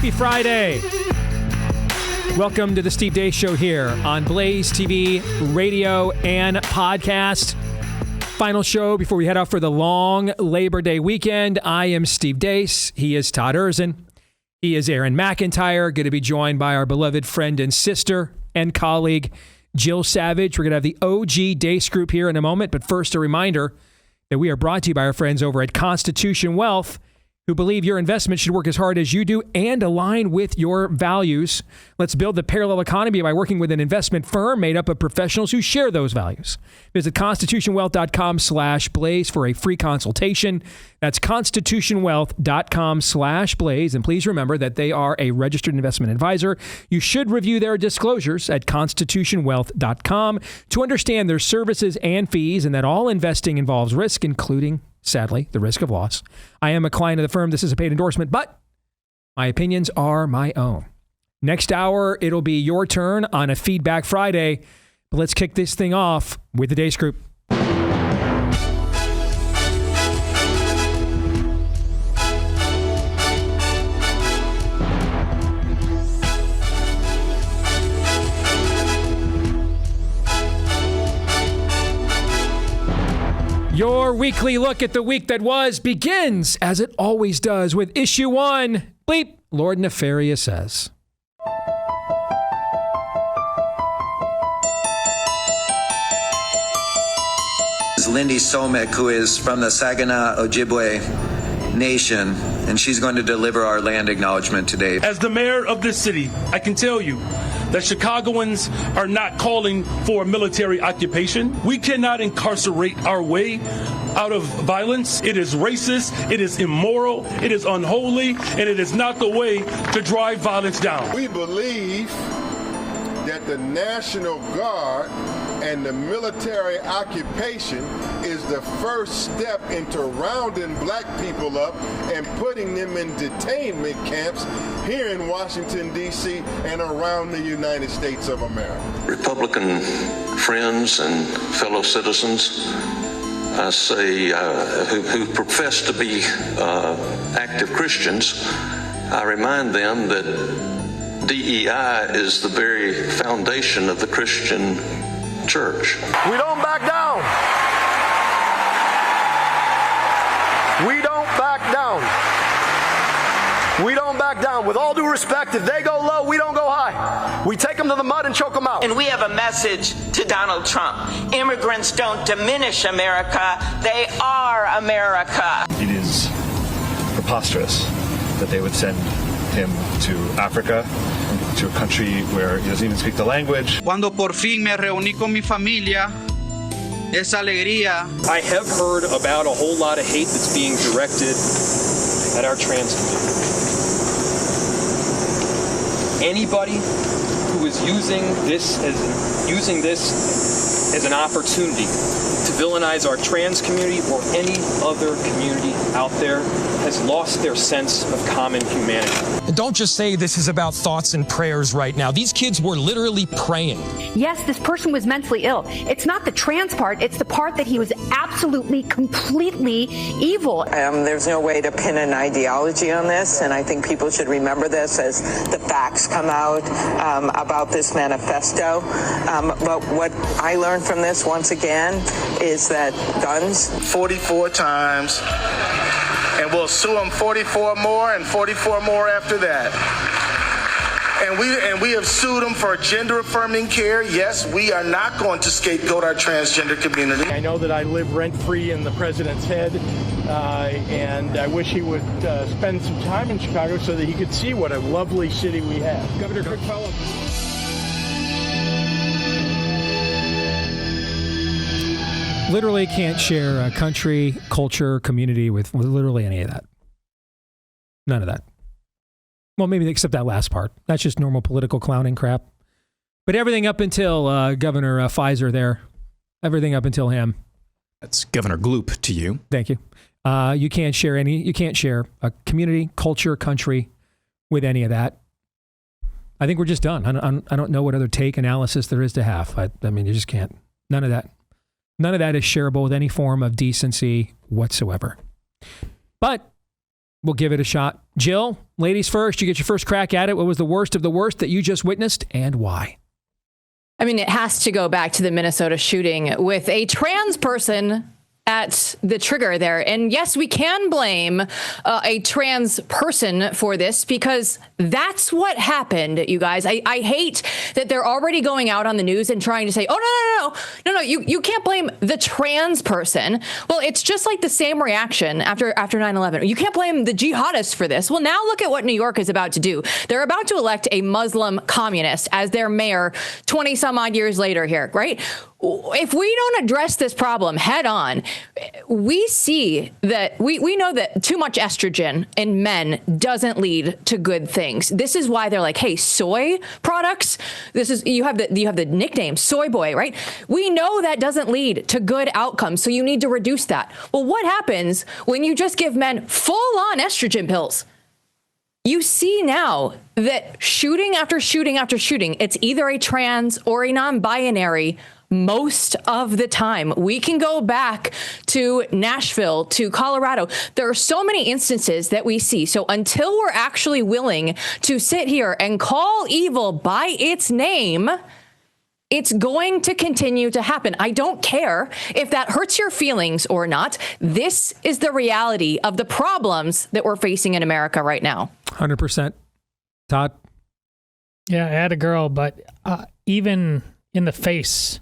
Happy Friday. Welcome to the Steve Deace Show here on Blaze TV, radio, and podcast. Final show before we head off for the long Labor Day weekend. I am Steve Deace. He is Todd Erzin. He is Aaron McIntyre. Going to be joined by our beloved friend and sister and colleague, Jill Savage. We're going to have the OG Deace group here in a moment. But first, a reminder that we are brought to you by our friends over at Constitution Wealth, who believe your investment should work as hard as you do and align with your values. Let's build the parallel economy by working with an investment firm made up of professionals who share those values. Visit constitutionwealth.com/blaze for a free consultation. That's constitutionwealth.com/blaze. And please remember that they are a registered investment advisor. You should review their disclosures at constitutionwealth.com to understand their services and fees, and that all investing involves risk, including, sadly, the risk of loss. I am a client of the firm. This is a paid endorsement, but my opinions are my own. Next hour, it'll be your turn on a Feedback Friday. But let's kick this thing off with the Deace Group. Your weekly look at the week that was begins, as it always does, with issue 1. Bleep, Lord Nefarious says. Lindy Somek, who is from the Saginaw Ojibwe Nation, and she's going to deliver our land acknowledgement today. As the mayor of this city, I can tell you that Chicagoans are not calling for a military occupation. We cannot incarcerate our way out of violence. It is racist, it is immoral, it is unholy, and it is not the way to drive violence down. We believe that the National Guard and the military occupation is the first step into rounding black people up and putting them in detainment camps here in Washington, D.C. and around the United States of America. Republican friends and fellow citizens, I say, who profess to be active Christians, I remind them that DEI is the very foundation of the Christian church. We don't back down. We don't back down. We don't back down. With all due respect, if they go low, we don't go high. We take them to the mud and choke them out. And we have a message to Donald Trump. Immigrants don't diminish America. They are America. It is preposterous that they would send him to Africa, to a country where he doesn't even speak the language. Cuando por fin me reuní con mi familia, esa alegría. I have heard about a whole lot of hate that's being directed at our trans community. Anybody who is using this as an opportunity to villainize our trans community or any other community out there has lost their sense of common humanity. And don't just say this is about thoughts and prayers right now. These kids were literally praying. Yes, this person was mentally ill. It's not the trans part. It's the part that he was absolutely, completely evil. There's no way to pin an ideology on this, and I think people should remember this as the facts come out about this manifesto. But what I learned from this, once again, is that guns 44 times, and we'll sue them 44 more and 44 more after that. And we have sued them for gender affirming care. Yes, we are not going to scapegoat our transgender community. I know that I live rent free in the president's head, and I wish he would spend some time in Chicago so that he could see what a lovely city we have. Governor, quick follow-up. Literally can't share a country, culture, community with literally any of that. None of that. Well, maybe except that last part. That's just normal political clowning crap. But everything up until Governor Pfizer there, everything up until him. That's Governor Gloop to you. Thank you. You can't share a community, culture, country with any of that. I think we're just done. I don't know what other take analysis there is to have. I mean, you just can't. None of that. None of that is shareable with any form of decency whatsoever. But We'll give it a shot. Jill, ladies first, you get your first crack at it. What was the worst of the worst that you just witnessed and why? I mean, it has to go back to the Minnesota shooting with a trans person at the trigger there. And yes, we can blame a trans person for this because that's what happened, you guys. I hate that they're already going out on the news and trying to say, oh, no, you can't blame the trans person. Well, it's just like the same reaction after 9/11. You can't blame the jihadists for this. Well, now look at what New York is about to do. They're about to elect a Muslim communist as their mayor 20 some odd years later here, right? If we don't address this problem head on, we see that we know that too much estrogen in men doesn't lead to good things. This is why they're like, hey, soy products. This is you have the nickname soy boy, right? We know that doesn't lead to good outcomes, so you need to reduce that. Well, what happens when you just give men full-on estrogen pills? You see now that shooting after shooting after shooting, it's either a trans or a non-binary. Most of the time, we can go back to Nashville, to Colorado. There are so many instances that we see. So until we're actually willing to sit here and call evil by its name, it's going to continue to happen. I don't care if that hurts your feelings or not. This is the reality of the problems that we're facing in America right now. 100%. Todd? Yeah, I had a girl, but even in the face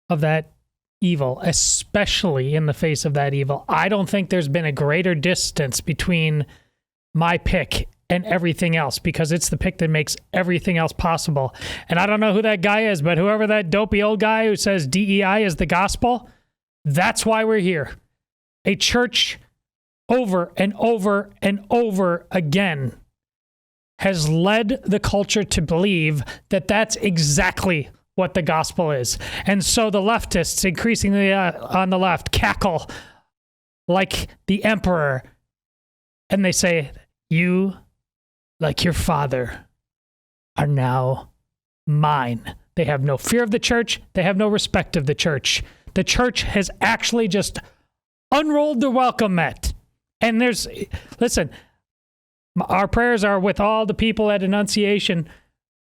of that evil, especially in the face of that evil, I don't think there's been a greater distance between my pick and everything else, because it's the pick that makes everything else possible. And I don't know who that guy is, but whoever that dopey old guy who says DEI is the gospel, that's why we're here. A church over and over and over again has led the culture to believe that that's exactly what the gospel is. And so the leftists, increasingly on the left, cackle like the emperor. And they say, you, like your father, are now mine. They have no fear of the church. They have no respect of the church. The church has actually just unrolled the welcome mat. And listen, our prayers are with all the people at Annunciation,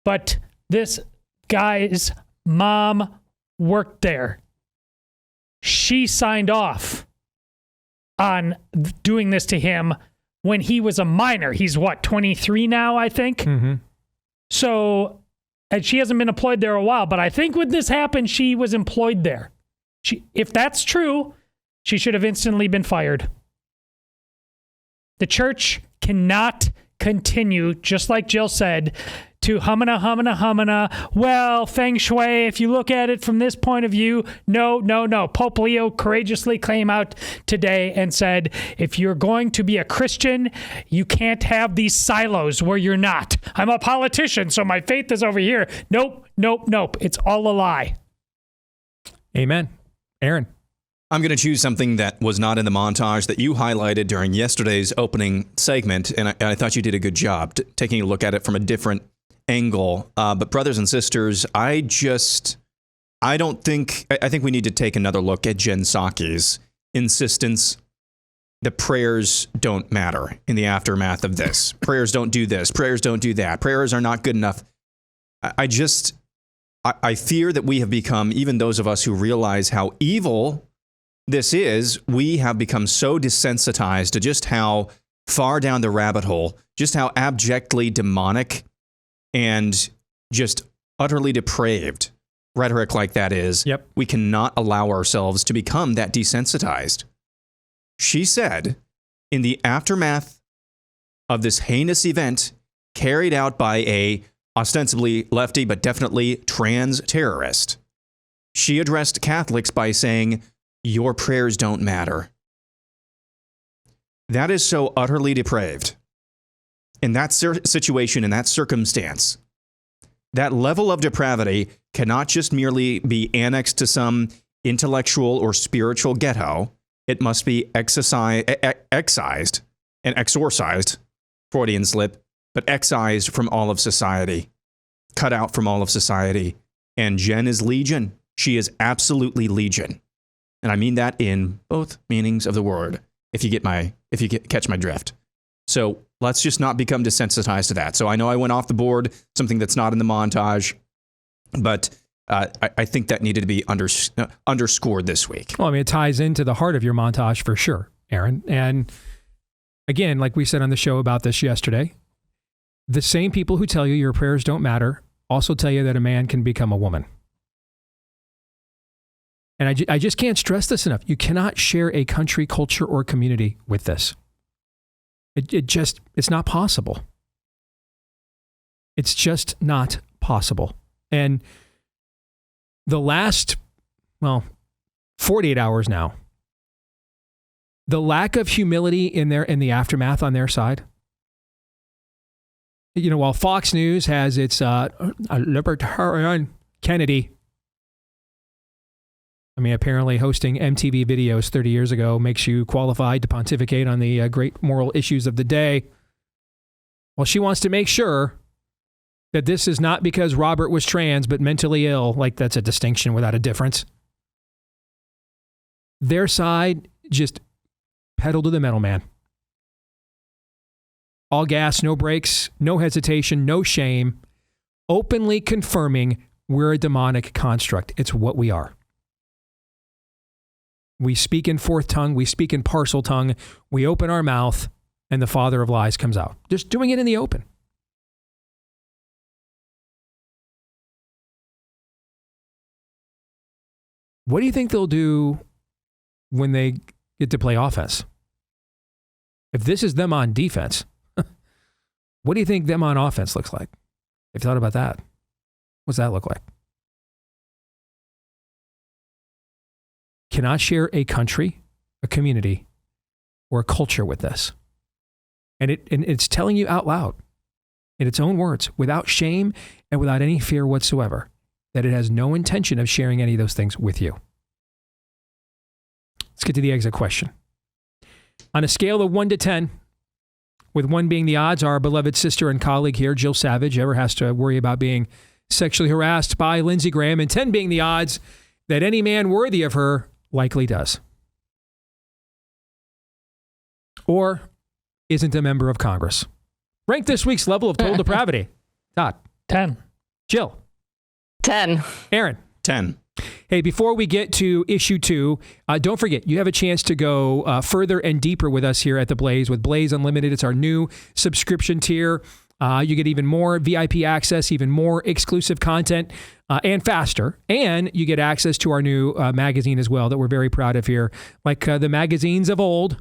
but this guy's mom worked there. She signed off on doing this to him when he was a minor. He's 23 now, I think? Mm-hmm. So, and she hasn't been employed there a while, but I think when this happened, she was employed there. If that's true, she should have instantly been fired. The church cannot continue, just like Jill said, to humana. Well, feng shui, if you look at it from this point of view, no. Pope Leo courageously came out today and said, if you're going to be a Christian, you can't have these silos where you're not. I'm a politician, so my faith is over here. Nope. It's all a lie. Amen. Aaron? I'm going to choose something that was not in the montage that you highlighted during yesterday's opening segment, and I thought you did a good job taking a look at it from a different angle. But brothers and sisters, I think we need to take another look at Jen Psaki's insistence that prayers don't matter in the aftermath of this. Prayers don't do this. Prayers don't do that. Prayers are not good enough. I fear that we have become, even those of us who realize how evil this is, we have become so desensitized to just how far down the rabbit hole, just how abjectly demonic and just utterly depraved rhetoric like that is. Yep. We cannot allow ourselves to become that desensitized. She said, in the aftermath of this heinous event carried out by a ostensibly lefty but definitely trans terrorist, she addressed Catholics by saying, your prayers don't matter. That is so utterly depraved. In that situation, in that circumstance, that level of depravity cannot just merely be annexed to some intellectual or spiritual ghetto. It must be excised and exorcised, Freudian slip, but excised from all of society, cut out from all of society. And Jen is legion. She is absolutely legion. And I mean that in both meanings of the word, if you catch my drift. So let's just not become desensitized to that. So I know I went off the board, something that's not in the montage, but I think that needed to be underscored this week. Well, I mean, it ties into the heart of your montage for sure, Aaron. And again, like we said on the show about this yesterday, the same people who tell you your prayers don't matter also tell you that a man can become a woman. And I just can't stress this enough. You cannot share a country, culture, or community with this. It's not possible. It's just not possible. And the last, 48 hours now, the lack of humility in the aftermath on their side. You know, while Fox News has its libertarian Kennedy, I mean, apparently hosting MTV videos 30 years ago makes you qualified to pontificate on the great moral issues of the day. Well, she wants to make sure that this is not because Robert was trans, but mentally ill. Like, that's a distinction without a difference. Their side just pedal to the metal, man. All gas, no brakes, no hesitation, no shame. Openly confirming we're a demonic construct. It's what we are. We speak in fourth tongue. We speak in parcel tongue. We open our mouth and the father of lies comes out. Just doing it in the open. What do you think they'll do when they get to play offense? If this is them on defense, what do you think them on offense looks like? Have you thought about that? What's that look like? Cannot share a country, a community, or a culture with this. And it's telling you out loud, in its own words, without shame and without any fear whatsoever, that it has no intention of sharing any of those things with you. Let's get to the exit question. On a scale of 1 to 10, with 1 being the odds our beloved sister and colleague here, Jill Savage, ever has to worry about being sexually harassed by Lindsey Graham, and 10 being the odds that any man worthy of her likely does. Or isn't a member of Congress. Rank this week's level of total depravity. Todd. 10. Jill. 10. Aaron. 10. Hey, before we get to issue 2, don't forget, you have a chance to go further and deeper with us here at The Blaze with Blaze Unlimited. It's our new subscription tier. You get even more VIP access, even more exclusive content, and faster. And you get access to our new magazine as well that we're very proud of here. Like the magazines of old,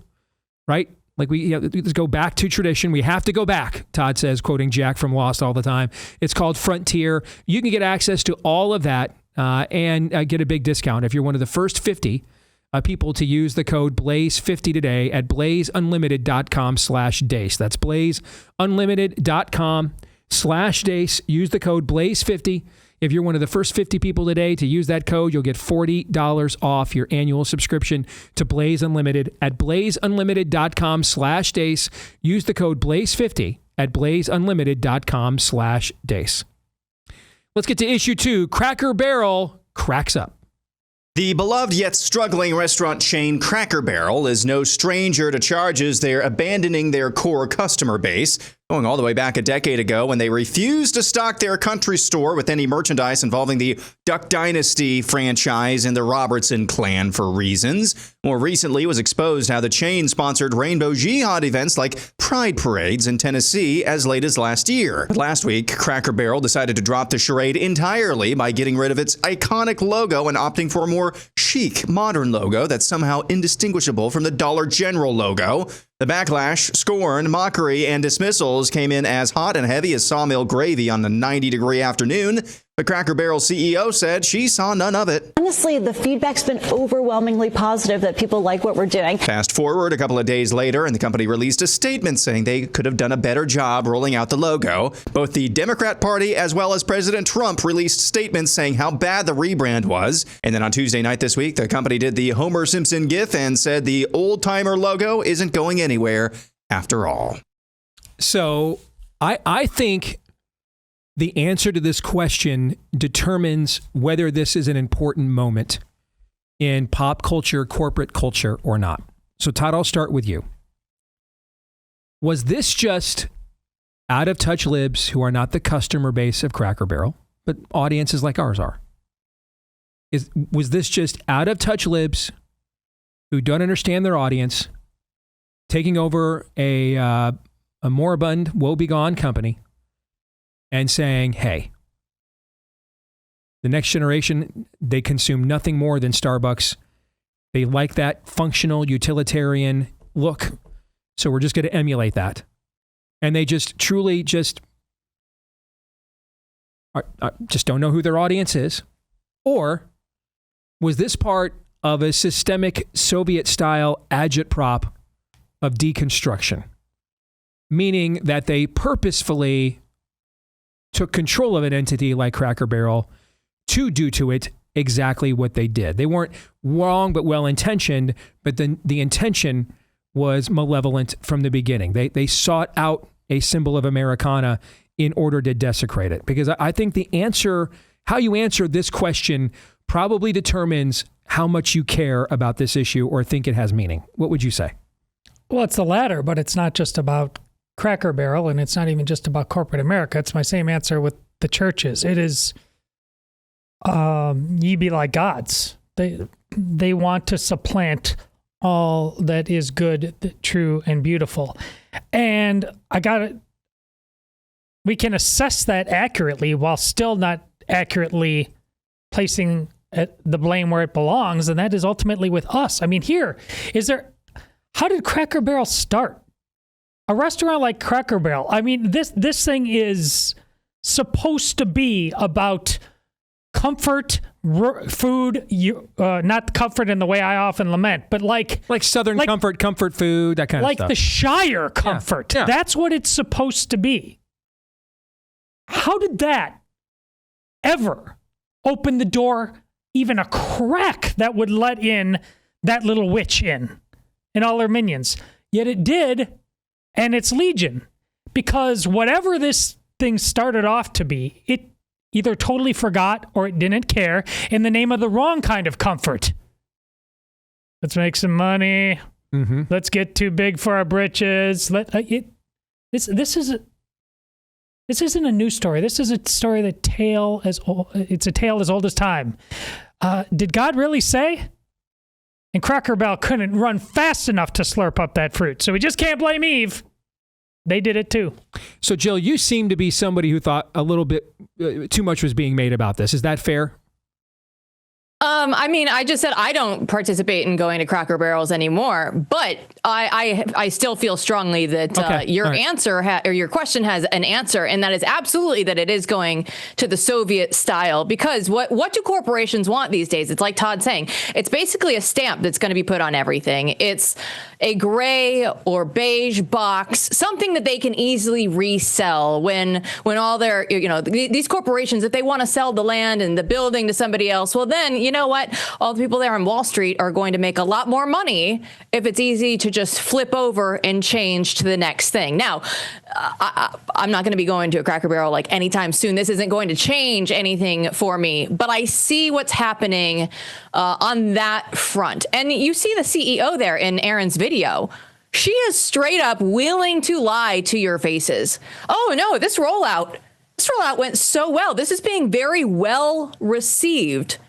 right? Like let's go back to tradition. We have to go back, Todd says, quoting Jack from Lost all the time. It's called Frontier. You can get access to all of that and get a big discount if you're one of the first 50 people to use the code BLAZE50 today at blazeunlimited.com/Deace. That's blazeunlimited.com/Deace. Use the code BLAZE50. If you're one of the first 50 people today to use that code, you'll get $40 off your annual subscription to Blaze Unlimited at blazeunlimited.com/Deace. Use the code BLAZE50 at blazeunlimited.com/Deace. Let's get to issue 2. Cracker Barrel cracks up. The beloved yet struggling restaurant chain Cracker Barrel is no stranger to charges they're abandoning their core customer base, going all the way back a decade ago when they refused to stock their country store with any merchandise involving the Duck Dynasty franchise and the Robertson clan for reasons. More recently, it was exposed how the chain sponsored Rainbow Jihad events like Pride Parades in Tennessee as late as last year. Last week, Cracker Barrel decided to drop the charade entirely by getting rid of its iconic logo and opting for a more chic, modern logo that's somehow indistinguishable from the Dollar General logo. The backlash, scorn, mockery, and dismissals came in as hot and heavy as sawmill gravy on a 90-degree afternoon. The Cracker Barrel CEO said she saw none of it. Honestly, the feedback's been overwhelmingly positive that people like what we're doing. Fast forward a couple of days later, and the company released a statement saying they could have done a better job rolling out the logo. Both the Democrat Party as well as President Trump released statements saying how bad the rebrand was. And then on Tuesday night this week, the company did the Homer Simpson gif and said the old-timer logo isn't going anywhere after all. So I think the answer to this question determines whether this is an important moment in pop culture, corporate culture, or not. So, Todd, I'll start with you. Was this just out of touch libs who are not the customer base of Cracker Barrel, but audiences like ours are? Was this just out of touch libs who don't understand their audience taking over a moribund, woe-begone company and saying, hey, the next generation, they consume nothing more than Starbucks. They like that functional, utilitarian look. So we're just going to emulate that. And they just truly just don't know who their audience is. Or was this part of a systemic Soviet-style agitprop of deconstruction? Meaning that they purposefully took control of an entity like Cracker Barrel to do to it exactly what they did. They weren't wrong but well-intentioned, but the intention was malevolent from the beginning. They sought out a symbol of Americana in order to desecrate it. Because I think the answer, how you answer this question, probably determines how much you care about this issue or think it has meaning. What would you say? Well, it's the latter, but it's not just about Cracker Barrel, and it's not even just about corporate America. It's my same answer with the churches. It is, ye be like gods. They want to supplant all that is good, true, and beautiful. And we can assess that accurately while still not accurately placing the blame where it belongs, and that is ultimately with us. I mean, how did Cracker Barrel start? A restaurant like Cracker Barrel, I mean, this thing is supposed to be about comfort, food, not comfort in the way I often lament, but like Southern comfort food, that kind of stuff. Like the Shire comfort. Yeah. That's what it's supposed to be. How did that ever open the door, even a crack that would let in that little witch in and all her minions? Yet it did, and it's legion. Because whatever this thing started off to be, it either totally forgot or it didn't care in the name of the wrong kind of comfort. Let's make some money. Mm-hmm. Let's get too big for our britches. This isn't a new story. This is a story it's a tale as old as time. Did God really say? And Cracker Barrel couldn't run fast enough to slurp up that fruit. So we just can't blame Eve. They did it too. So, Jill, you seem to be somebody who thought a little bit too much was being made about this. Is that fair? I mean, I just said I don't participate in going to Cracker Barrels anymore, but I still feel strongly that your answer or your question has an answer, and that is absolutely that it is going to the Soviet style. Because what do corporations want these days? It's like Todd's saying, it's basically a stamp that's going to be put on everything. It's a gray or beige box, something that they can easily resell when all their, these corporations, if they want to sell the land and the building to somebody else, well, then, you know what? All the people there on Wall Street are going to make a lot more money if it's easy to just flip over and change to the next thing. Now, I'm not going to be going to a Cracker Barrel like anytime soon. This isn't going to change anything for me, but I see what's happening on that front. And you see the CEO there in Aaron's video. She is straight up willing to lie to your faces. Oh, no, this rollout went so well. This is being very well received.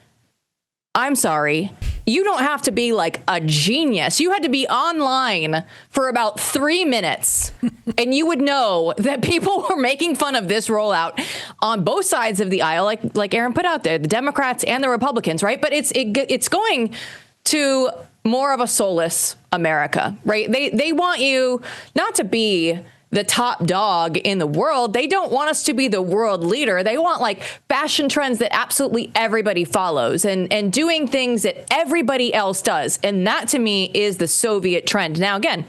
I'm sorry. You don't have to be like a genius. You had to be online for about 3 minutes and you would know that people were making fun of this rollout on both sides of the aisle, like Aaron put out there, the Democrats and the Republicans, right? But it's going to more of a soulless America, right? They want you not to be the top dog in the world. They don't want us to be the world leader. They want like fashion trends that absolutely everybody follows and doing things that everybody else does. And that to me is the Soviet trend. Now, again,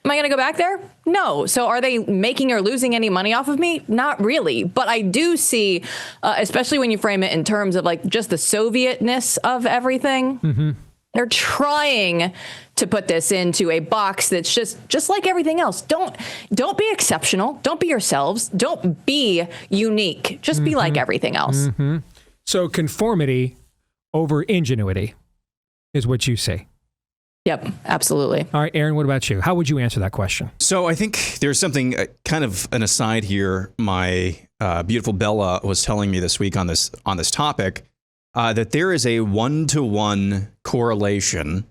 am I going to go back there? No. So are they making or losing any money off of me? Not really. But I do see, especially when you frame it in terms of like just the Sovietness of everything. Mm-hmm. They're trying to put this into a box that's just like everything else. Don't be exceptional. Don't be yourselves. Don't be unique. Just be like everything else. Mm-hmm. So conformity over ingenuity is what you say. Yep, absolutely. All right, Aaron, what about you? How would you answer that question? So I think there's something, kind of an aside here. My beautiful Bella was telling me this week on this topic that there is a 1-to-1 correlation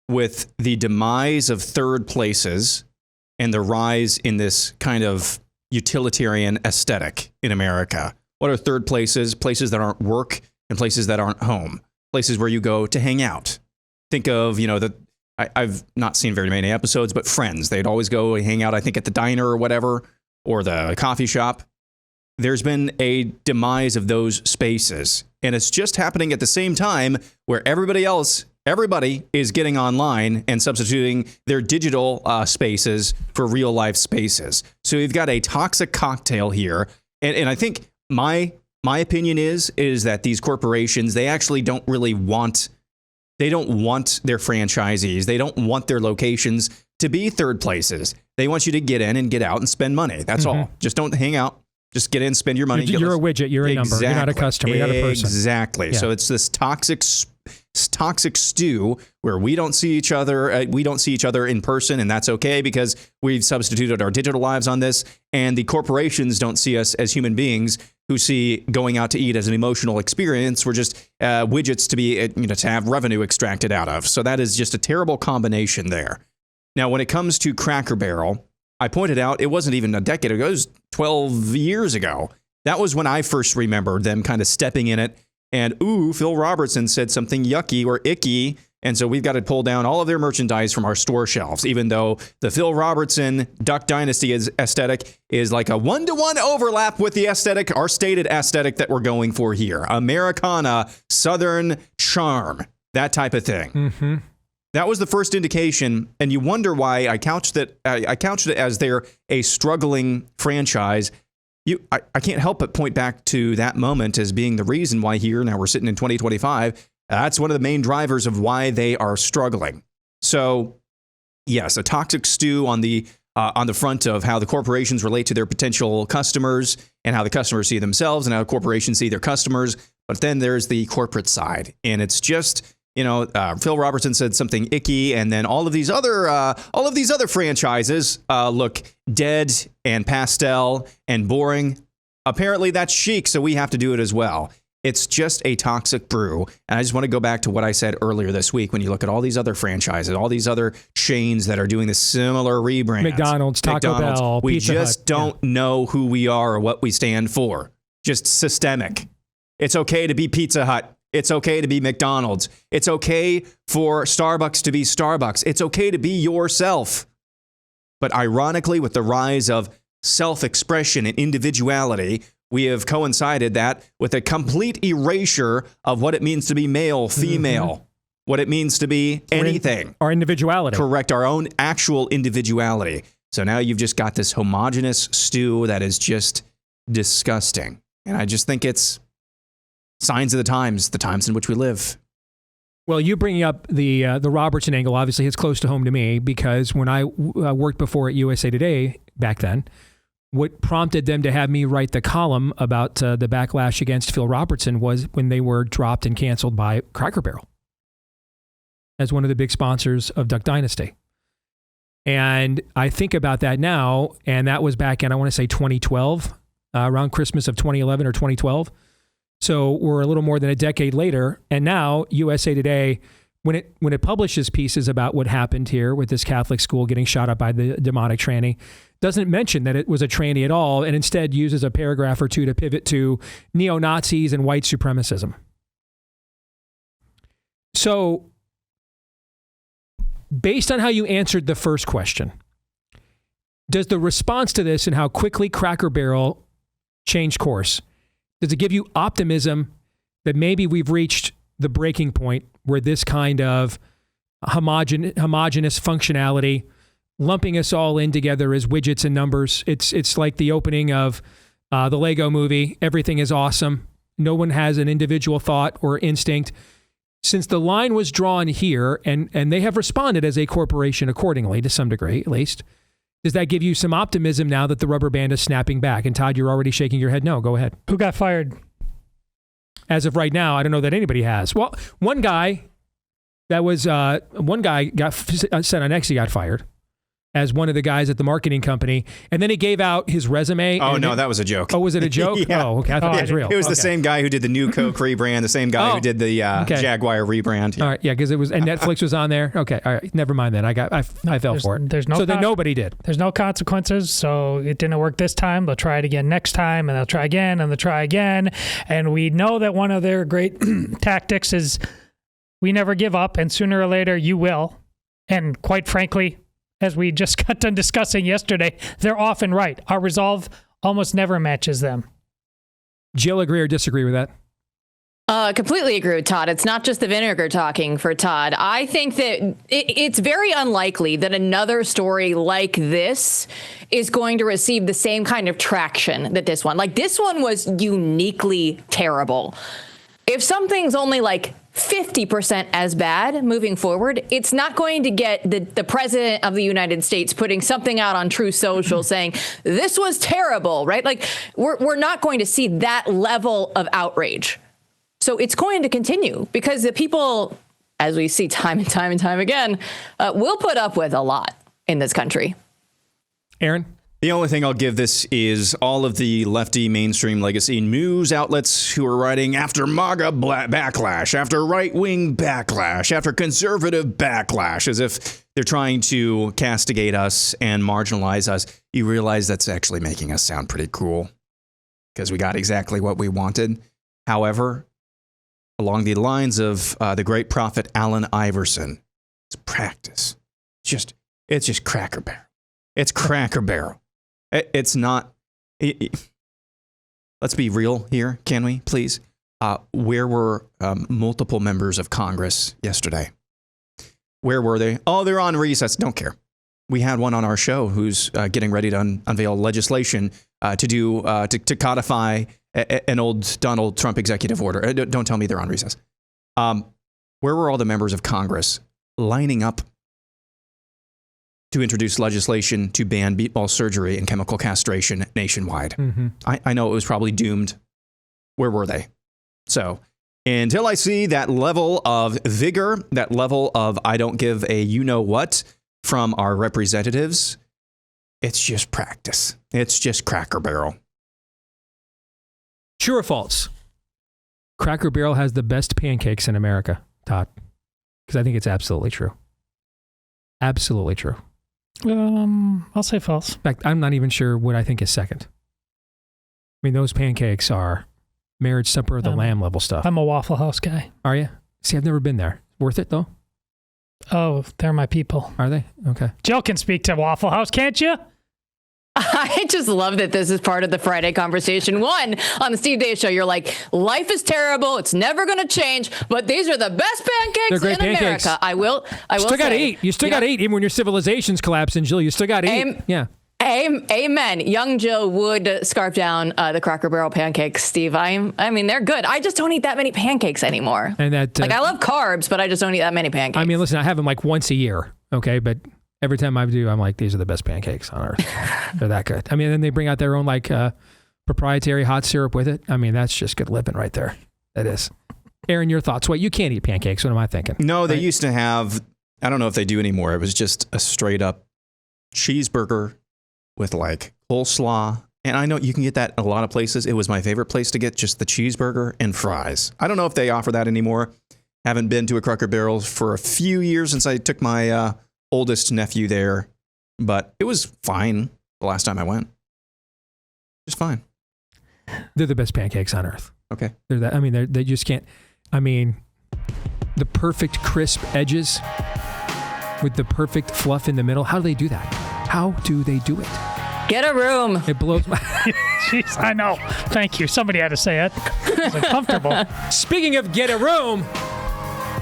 with the demise of third places and the rise in this kind of utilitarian aesthetic in America. What are third places? Places that aren't work and places that aren't home. Places where you go to hang out. Think of, I've not seen very many episodes, but Friends. They'd always go hang out, I think, at the diner or whatever, or the coffee shop. There's been a demise of those spaces. And it's just happening at the same time where everybody is getting online and substituting their digital spaces for real life spaces. So you've got a toxic cocktail here. And I think my opinion is that these corporations, they actually don't really want their franchisees. They don't want their locations to be third places. They want you to get in and get out and spend money. That's all. Just don't hang out. Just get in, spend your money. You're a widget. You're a number. You're not a customer. You're not a person. Exactly. Yeah. So it's this toxic stew where we don't see each other. We don't see each other in person, and that's okay because we've substituted our digital lives on this. And the corporations don't see us as human beings who see going out to eat as an emotional experience. We're just widgets to be, to have revenue extracted out of. So that is just a terrible combination there. Now, when it comes to Cracker Barrel, I pointed out it wasn't even a decade ago. It was 12 years ago. That was when I first remembered them kind of stepping in it. And, Phil Robertson said something yucky or icky. And so we've got to pull down all of their merchandise from our store shelves, even though the Phil Robertson Duck Dynasty aesthetic is like a 1-to-1 overlap with the aesthetic, our stated aesthetic that we're going for here. Americana, Southern charm, that type of thing. Mm-hmm. That was the first indication, and you wonder why I couched it as they're a struggling franchise. I can't help but point back to that moment as being the reason why here, now we're sitting in 2025, that's one of the main drivers of why they are struggling. So, yes, a toxic stew on the front of how the corporations relate to their potential customers and how the customers see themselves and how corporations see their customers. But then there's the corporate side, and it's just... Phil Robertson said something icky, and then all of these other franchises look dead and pastel and boring. Apparently that's chic, so we have to do it as well. It's just a toxic brew. And I just want to go back to what I said earlier this week. When you look at all these other franchises, all these other chains that are doing the similar rebrands, McDonald's, Taco Bell, we Pizza just Hut, don't know who we are or what we stand for. Just systemic. It's okay to be Pizza Hut. It's okay to be McDonald's. It's okay for Starbucks to be Starbucks. It's okay to be yourself. But ironically, with the rise of self-expression and individuality, we have coincided that with a complete erasure of what it means to be male, female, what it means to be anything. Our individuality. Correct, our own actual individuality. So now you've just got this homogenous stew that is just disgusting. And I just think it's signs of the times in which we live. Well, you bringing up the Robertson angle obviously hits close to home to me because when I worked before at USA Today back then, what prompted them to have me write the column about the backlash against Phil Robertson was when they were dropped and canceled by Cracker Barrel as one of the big sponsors of Duck Dynasty. And I think about that now, and that was back in, I want to say 2012, around Christmas of 2011 or 2012. So we're a little more than a decade later, and now USA Today, when it publishes pieces about what happened here with this Catholic school getting shot up by the demonic tranny, doesn't mention that it was a tranny at all, and instead uses a paragraph or two to pivot to neo-Nazis and white supremacism. So, based on how you answered the first question, does the response to this and how quickly Cracker Barrel changed course, does it give you optimism that maybe we've reached the breaking point where this kind of homogenous functionality, lumping us all in together as widgets and numbers, it's like the opening of the Lego movie, everything is awesome, no one has an individual thought or instinct. Since the line was drawn here, and they have responded as a corporation accordingly, to some degree at least, does that give you some optimism now that the rubber band is snapping back? And Todd, you're already shaking your head no. Go ahead. Who got fired? As of right now, I don't know that anybody has. Well, one guy That was one guy got sent on X. He got fired as one of the guys at the marketing company. And then he gave out his resume. Oh, no, that was a joke. Oh, was it a joke? Yeah. Oh, okay. I thought it was real. It was the same guy who did the new Coke rebrand, the same guy who did the Jaguar rebrand. Yeah. All right, yeah, because it was, and Netflix was on there. Okay, all right, never mind then. I fell for it. So then nobody did. There's no consequences, so it didn't work this time. They'll try it again next time, and they'll try again, and they'll try again. And we know that one of their great tactics is we never give up, and sooner or later you will. And quite frankly, as we just got done discussing yesterday, they're often right. Our resolve almost never matches them. Jill, agree or disagree with that? Completely agree with Todd. It's not just the vinegar talking for Todd. I think that it's very unlikely that another story like this is going to receive the same kind of traction that this one. Like, this one was uniquely terrible. If something's only like 50% as bad moving forward, it's not going to get the president of the United States putting something out on True Social saying this was terrible, right? Like, we're not going to see that level of outrage. So it's going to continue because the people, as we see time and time and time again, will put up with a lot in this country. Aaron? The only thing I'll give this is all of the lefty mainstream legacy news outlets who are writing after MAGA backlash, after right-wing backlash, after conservative backlash, as if they're trying to castigate us and marginalize us. You realize that's actually making us sound pretty cool because we got exactly what we wanted. However, along the lines of the great prophet Allen Iverson, it's practice. It's just Cracker Barrel. It's Cracker Barrel. It's not. Let's be real here, can we, please? Where were multiple members of Congress yesterday? Where were they? Oh, they're on recess. Don't care. We had one on our show who's getting ready to unveil legislation to codify an old Donald Trump executive order. Don't tell me they're on recess. Where were all the members of Congress lining up to introduce legislation to ban beatball surgery and chemical castration nationwide? Mm-hmm. I know it was probably doomed. Where were they? So until I see that level of vigor, that level of I don't give a you-know-what from our representatives, it's just practice. It's just Cracker Barrel. True or false? Cracker Barrel has the best pancakes in America, Todd. Because I think it's absolutely true. Absolutely true. I'll say false. In fact, I'm not even sure what I think is second. I mean, those pancakes are marriage supper of the lamb level stuff. I'm a Waffle House guy. Are you? See, I've never been there. Worth it, though? Oh, they're my people. Are they? Okay. Jill can speak to Waffle House, can't you? I just love that this is part of the Friday conversation. One, on the Steve Deace Show, you're like, life is terrible. It's never going to change. But these are the best pancakes in pancakes. America. I will still got to say, eat. You still got to eat. Even when your civilization's collapsing, Jill, you still got to eat. Yeah. Amen. Young Joe would scarf down the Cracker Barrel pancakes, Steve. I mean, they're good. I just don't eat that many pancakes anymore. And that, I love carbs, but I just don't eat that many pancakes. I mean, listen, I have them like once a year. Okay. But every time I do, I'm like, these are the best pancakes on earth. They're that good. I mean, then they bring out their own like proprietary hot syrup with it. I mean, that's just good living right there. That is. Aaron, your thoughts? Wait, you can't eat pancakes. What am I thinking? No, they used to have, I don't know if they do anymore. It was just a straight up cheeseburger with like coleslaw. And I know you can get that a lot of places. It was my favorite place to get just the cheeseburger and fries. I don't know if they offer that anymore. Haven't been to a Cracker Barrel for a few years since I took my oldest nephew there, but it was fine the last time I went. Just fine. They're the best pancakes on earth. Okay. They're that. I mean, they just can't. I mean, the perfect crisp edges with the perfect fluff in the middle. How do they do that? How do they do it? Get a room. It blows my... Jeez, I know. Thank you. Somebody had to say it. It's uncomfortable. Speaking of get a room,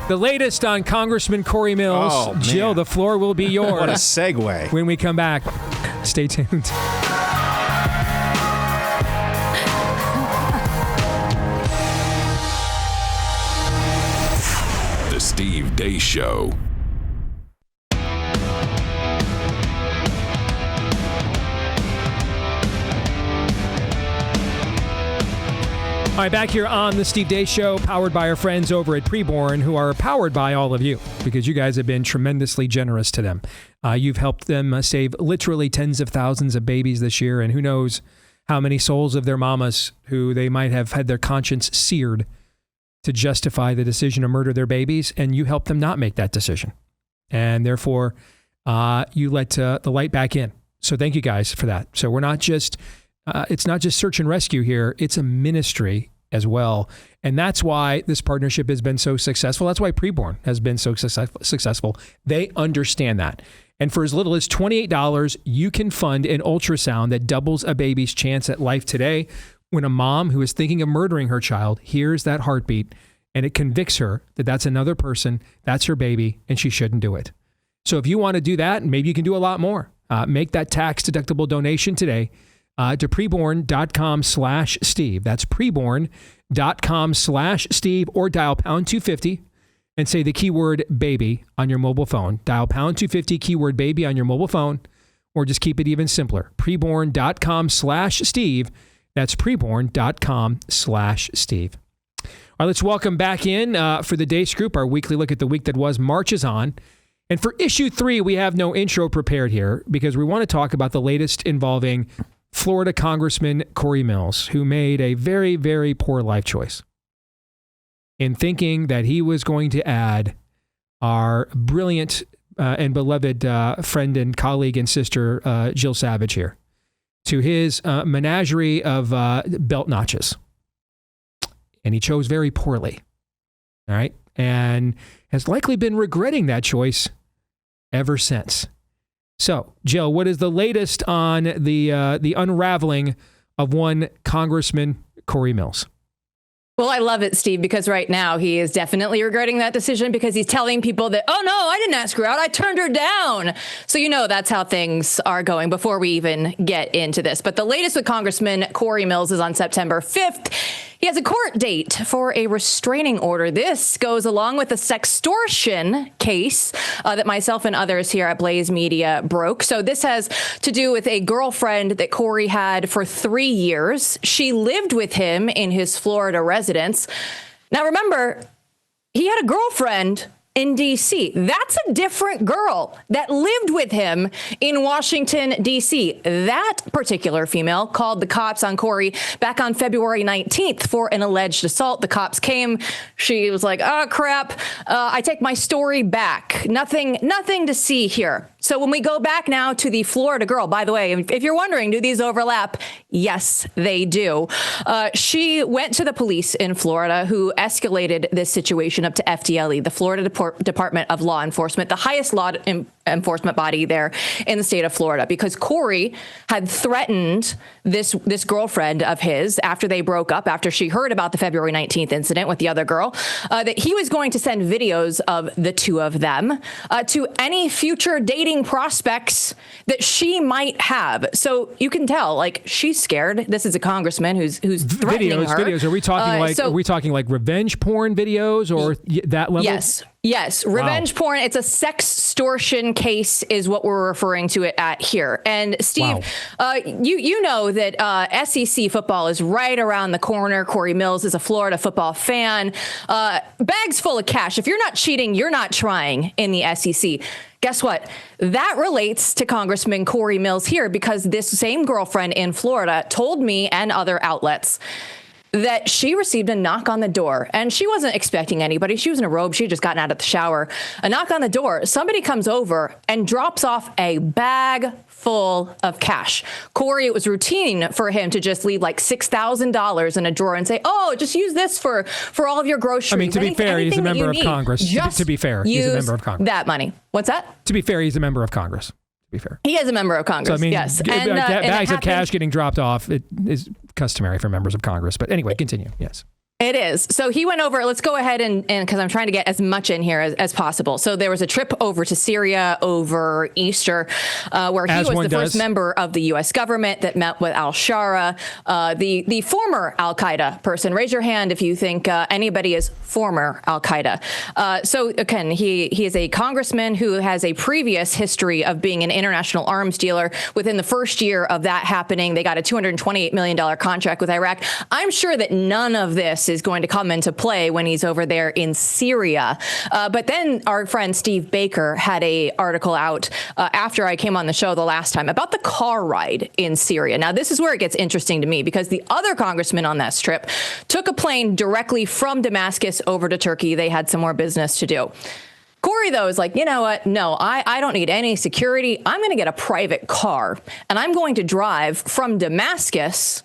the latest on Congressman Cory Mills. Oh, Jill, the floor will be yours. What a segue. When we come back, stay tuned. The Steve Deace Show. All right, back here on the Steve Deace Show, powered by our friends over at Preborn, who are powered by all of you, because you guys have been tremendously generous to them. You've helped them save literally tens of thousands of babies this year, and who knows how many souls of their mamas who they might have had their conscience seared to justify the decision to murder their babies, and you help them not make that decision. And therefore, you let the light back in. So thank you guys for that. So we're not just... it's not just search and rescue here. It's a ministry as well. And that's why this partnership has been so successful. That's why Preborn has been so successful. They understand that. And for as little as $28, you can fund an ultrasound that doubles a baby's chance at life today. When a mom who is thinking of murdering her child hears that heartbeat, and it convicts her that that's another person, that's her baby, and she shouldn't do it. So if you want to do that, maybe you can do a lot more. Make that tax-deductible donation today. To preborn.com/Steve. That's preborn.com/Steve, or dial pound 250 and say the keyword baby on your mobile phone. Dial pound 250 keyword baby on your mobile phone, or just keep it even simpler. Preborn.com/Steve. That's preborn.com/Steve. All right, let's welcome back in for the Deace Group, our weekly look at the week that was. March is on. And for issue 3, we have no intro prepared here because we want to talk about the latest involving Florida Congressman Cory Mills, who made a very, very poor life choice in thinking that he was going to add our brilliant and beloved friend and colleague and sister, Jill Savage, here to his menagerie of belt notches. And he chose very poorly. All right. And has likely been regretting that choice ever since. So, Jill, what is the latest on the unraveling of one Congressman Cory Mills? Well, I love it, Steve, because right now he is definitely regretting that decision because he's telling people that, oh, no, I didn't ask her out. I turned her down. So, that's how things are going before we even get into this. But the latest with Congressman Cory Mills is on September 5th. He has a court date for a restraining order. This goes along with a sextortion case that myself and others here at Blaze Media broke. So this has to do with a girlfriend that Cory had for 3 years. She lived with him in his Florida residence. Now, remember, he had a girlfriend in D.C. That's a different girl that lived with him in Washington, D.C. That particular female called the cops on Cory back on February 19th for an alleged assault. The cops came. She was like, oh, crap. I take my story back. Nothing to see here. So when we go back now to the Florida girl, by the way, if you're wondering, do these overlap? Yes, they do. She went to the police in Florida who escalated this situation up to FDLE, the Florida Department of Law Enforcement, the highest law enforcement body there in the state of Florida, because Cory had threatened this girlfriend of his after they broke up, after she heard about the February 19th incident with the other girl, that he was going to send videos of the two of them to any future dating prospects that she might have. So you can tell, like, she's scared. This is a congressman who's threatening her. Videos. Are we talking are we talking like revenge porn videos or that level? Yes. Revenge porn. It's a sextortion case is what we're referring to it at here. And Steve, you know that SEC football is right around the corner. Cory Mills is a Florida football fan. Bags full of cash. If you're not cheating, you're not trying in the SEC. Guess what? That relates to Congressman Cory Mills here, because this same girlfriend in Florida told me and other outlets that she received a knock on the door, and she wasn't expecting anybody. She was in a robe. She had just gotten out of the shower. A knock on the door. Somebody comes over and drops off a bag full of cash. Cory, it was routine for him to just leave like $6,000 in a drawer and say, oh, just use this for all of your groceries. I mean, to be fair, he's a member of Congress. To be fair, he's a member of Congress. That money. What's that? To be fair, he's a member of Congress. To be fair. He is a member of Congress, so, I mean, yes. Bags of cash getting dropped off, it is customary for members of Congress. But anyway, continue. Yes. It is. So he went over, let's go ahead and because I'm trying to get as much in here as possible. So there was a trip over to Syria over Easter where he was the first member of the U.S. government that met with al-Shara, the former al-Qaeda person. Raise your hand if you think anybody is former al-Qaeda. So again, he is a congressman who has a previous history of being an international arms dealer. Within the first year of that happening, they got a $228 million contract with Iraq. I'm sure that none of this is going to come into play when he's over there in Syria. But then our friend Steve Baker had a article out after I came on the show the last time about the car ride in Syria. Now, this is where it gets interesting to me because the other congressman on that trip took a plane directly from Damascus over to Turkey. They had some more business to do. Cory, though, is like, you know what? No, I don't need any security. I'm going to get a private car and I'm going to drive from Damascus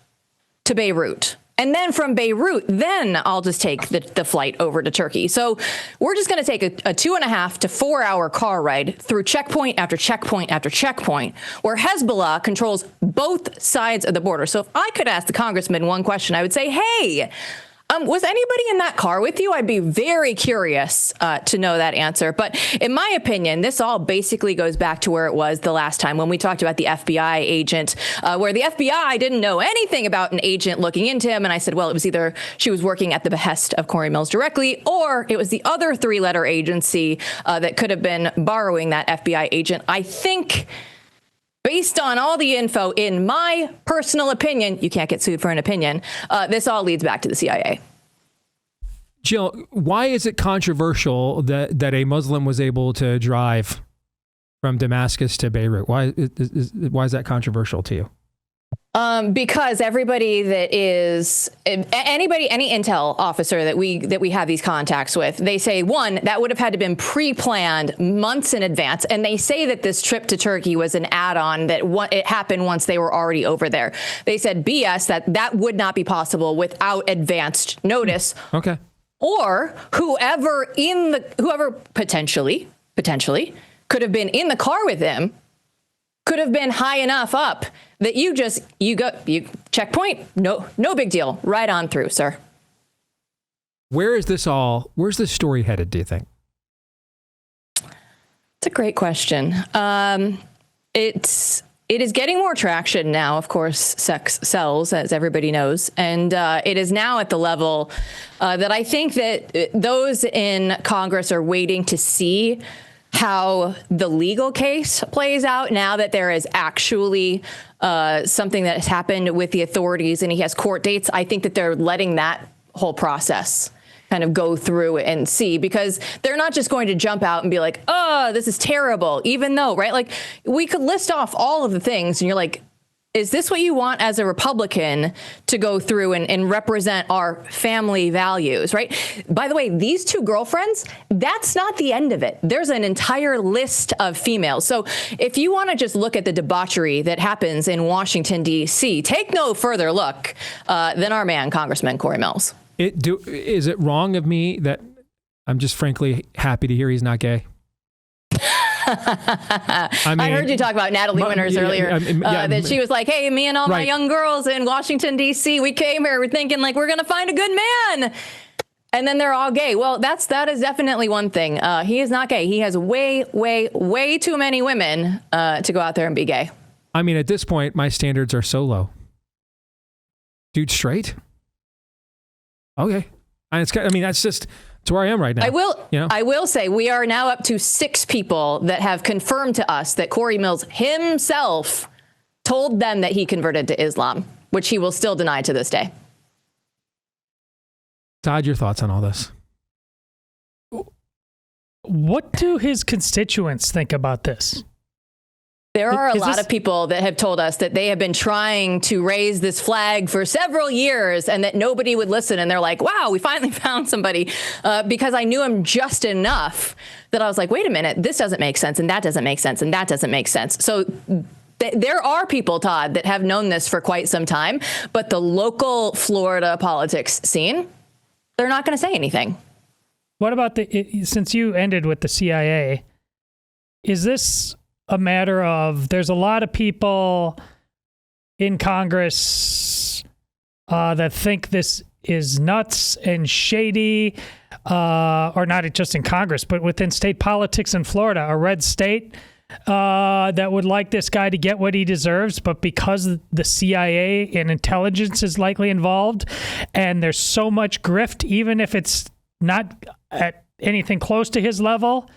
to Beirut. And then from Beirut, then I'll just take the flight over to Turkey. So we're just going to take a 2.5 to 4 hour car ride through checkpoint after checkpoint after checkpoint, where Hezbollah controls both sides of the border. So if I could ask the congressman one question, I would say, hey, was anybody in that car with you? I'd be very curious to know that answer. But in my opinion, this all basically goes back to where it was the last time when we talked about the FBI agent, where the FBI didn't know anything about an agent looking into him. And I said, well, it was either she was working at the behest of Cory Mills directly, or it was the other 3-letter agency that could have been borrowing that FBI agent. I think, based on all the info, in my personal opinion, you can't get sued for an opinion, this all leads back to the CIA. Jill, why is it controversial that a Muslim was able to drive from Damascus to Beirut? Why is that controversial to you? Because everybody that is any intel officer that we have these contacts with, they say, one, that would have had to been pre-planned months in advance. And they say that this trip to Turkey was an add-on, that it happened once they were already over there. They said BS, that would not be possible without advanced notice. Okay. Or whoever potentially could have been in the car with him could have been high enough up that you checkpoint, no big deal, right on through, sir. Where's this story headed, do you think? It's a great question. It is getting more traction now. Of course, sex sells, as everybody knows. And it is now at the level that I think that those in Congress are waiting to see how the legal case plays out now that there is actually something that has happened with the authorities and he has court dates. I think that they're letting that whole process kind of go through and see, because they're not just going to jump out and be like, oh, this is terrible, even though, right? Like, we could list off all of the things and you're like, is this what you want as a Republican to go through and represent our family values, right? By the way, these two girlfriends, that's not the end of it. There's an entire list of females. So if you want to just look at the debauchery that happens in Washington, D.C., take no further look than our man, Congressman Cory Mills. Is it wrong of me that I'm just frankly happy to hear he's not gay? I heard you talk about Natalie Winters earlier, that she was like, hey, me and all my young girls in Washington, D.C., we came here, we're thinking like we're going to find a good man. And then they're all gay. Well, that is definitely one thing. He is not gay. He has way, way, way too many women to go out there and be gay. I mean, at this point, my standards are so low. Dude, straight? Okay. That's just... It's where I am right now. I will say we are now up to 6 people that have confirmed to us that Cory Mills himself told them that he converted to Islam, which he will still deny to this day. Todd, your thoughts on all this? What do his constituents think about this? There are a lot of people that have told us that they have been trying to raise this flag for several years and that nobody would listen. And they're like, wow, we finally found somebody, because I knew him just enough that I was like, wait a minute, this doesn't make sense. And that doesn't make sense. And that doesn't make sense. So there are people, Todd, that have known this for quite some time. But the local Florida politics scene, they're not going to say anything. What about since you ended with the CIA, is this a matter of there's a lot of people in Congress that think this is nuts and shady, or not just in Congress, but within state politics in Florida, a red state that would like this guy to get what he deserves, but because the CIA and intelligence is likely involved, and there's so much grift, even if it's not at anything close to his level,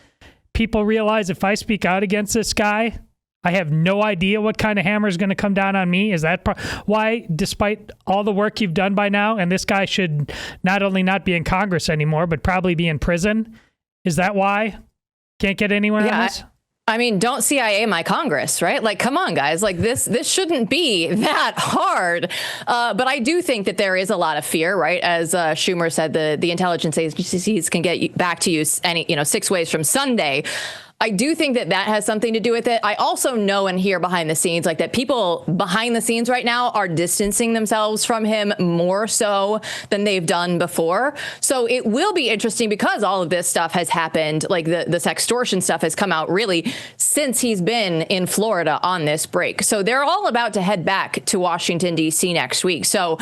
people realize if I speak out against this guy, I have no idea what kind of hammer is going to come down on me. Is that why, despite all the work you've done by now, and this guy should not only not be in Congress anymore, but probably be in prison? Is that why? Can't get anyone on this? I mean, don't CIA my Congress, right? Like, come on, guys. Like, this shouldn't be that hard. But I do think that there is a lot of fear, right? As Schumer said, the intelligence agencies can get back to you 6 ways from Sunday. I do think that has something to do with it. I also know and hear behind the scenes, like, that people behind the scenes right now are distancing themselves from him more so than they've done before. So it will be interesting because all of this stuff has happened. Like the sextortion stuff has come out really since he's been in Florida on this break. So they're all about to head back to Washington, D.C. next week. So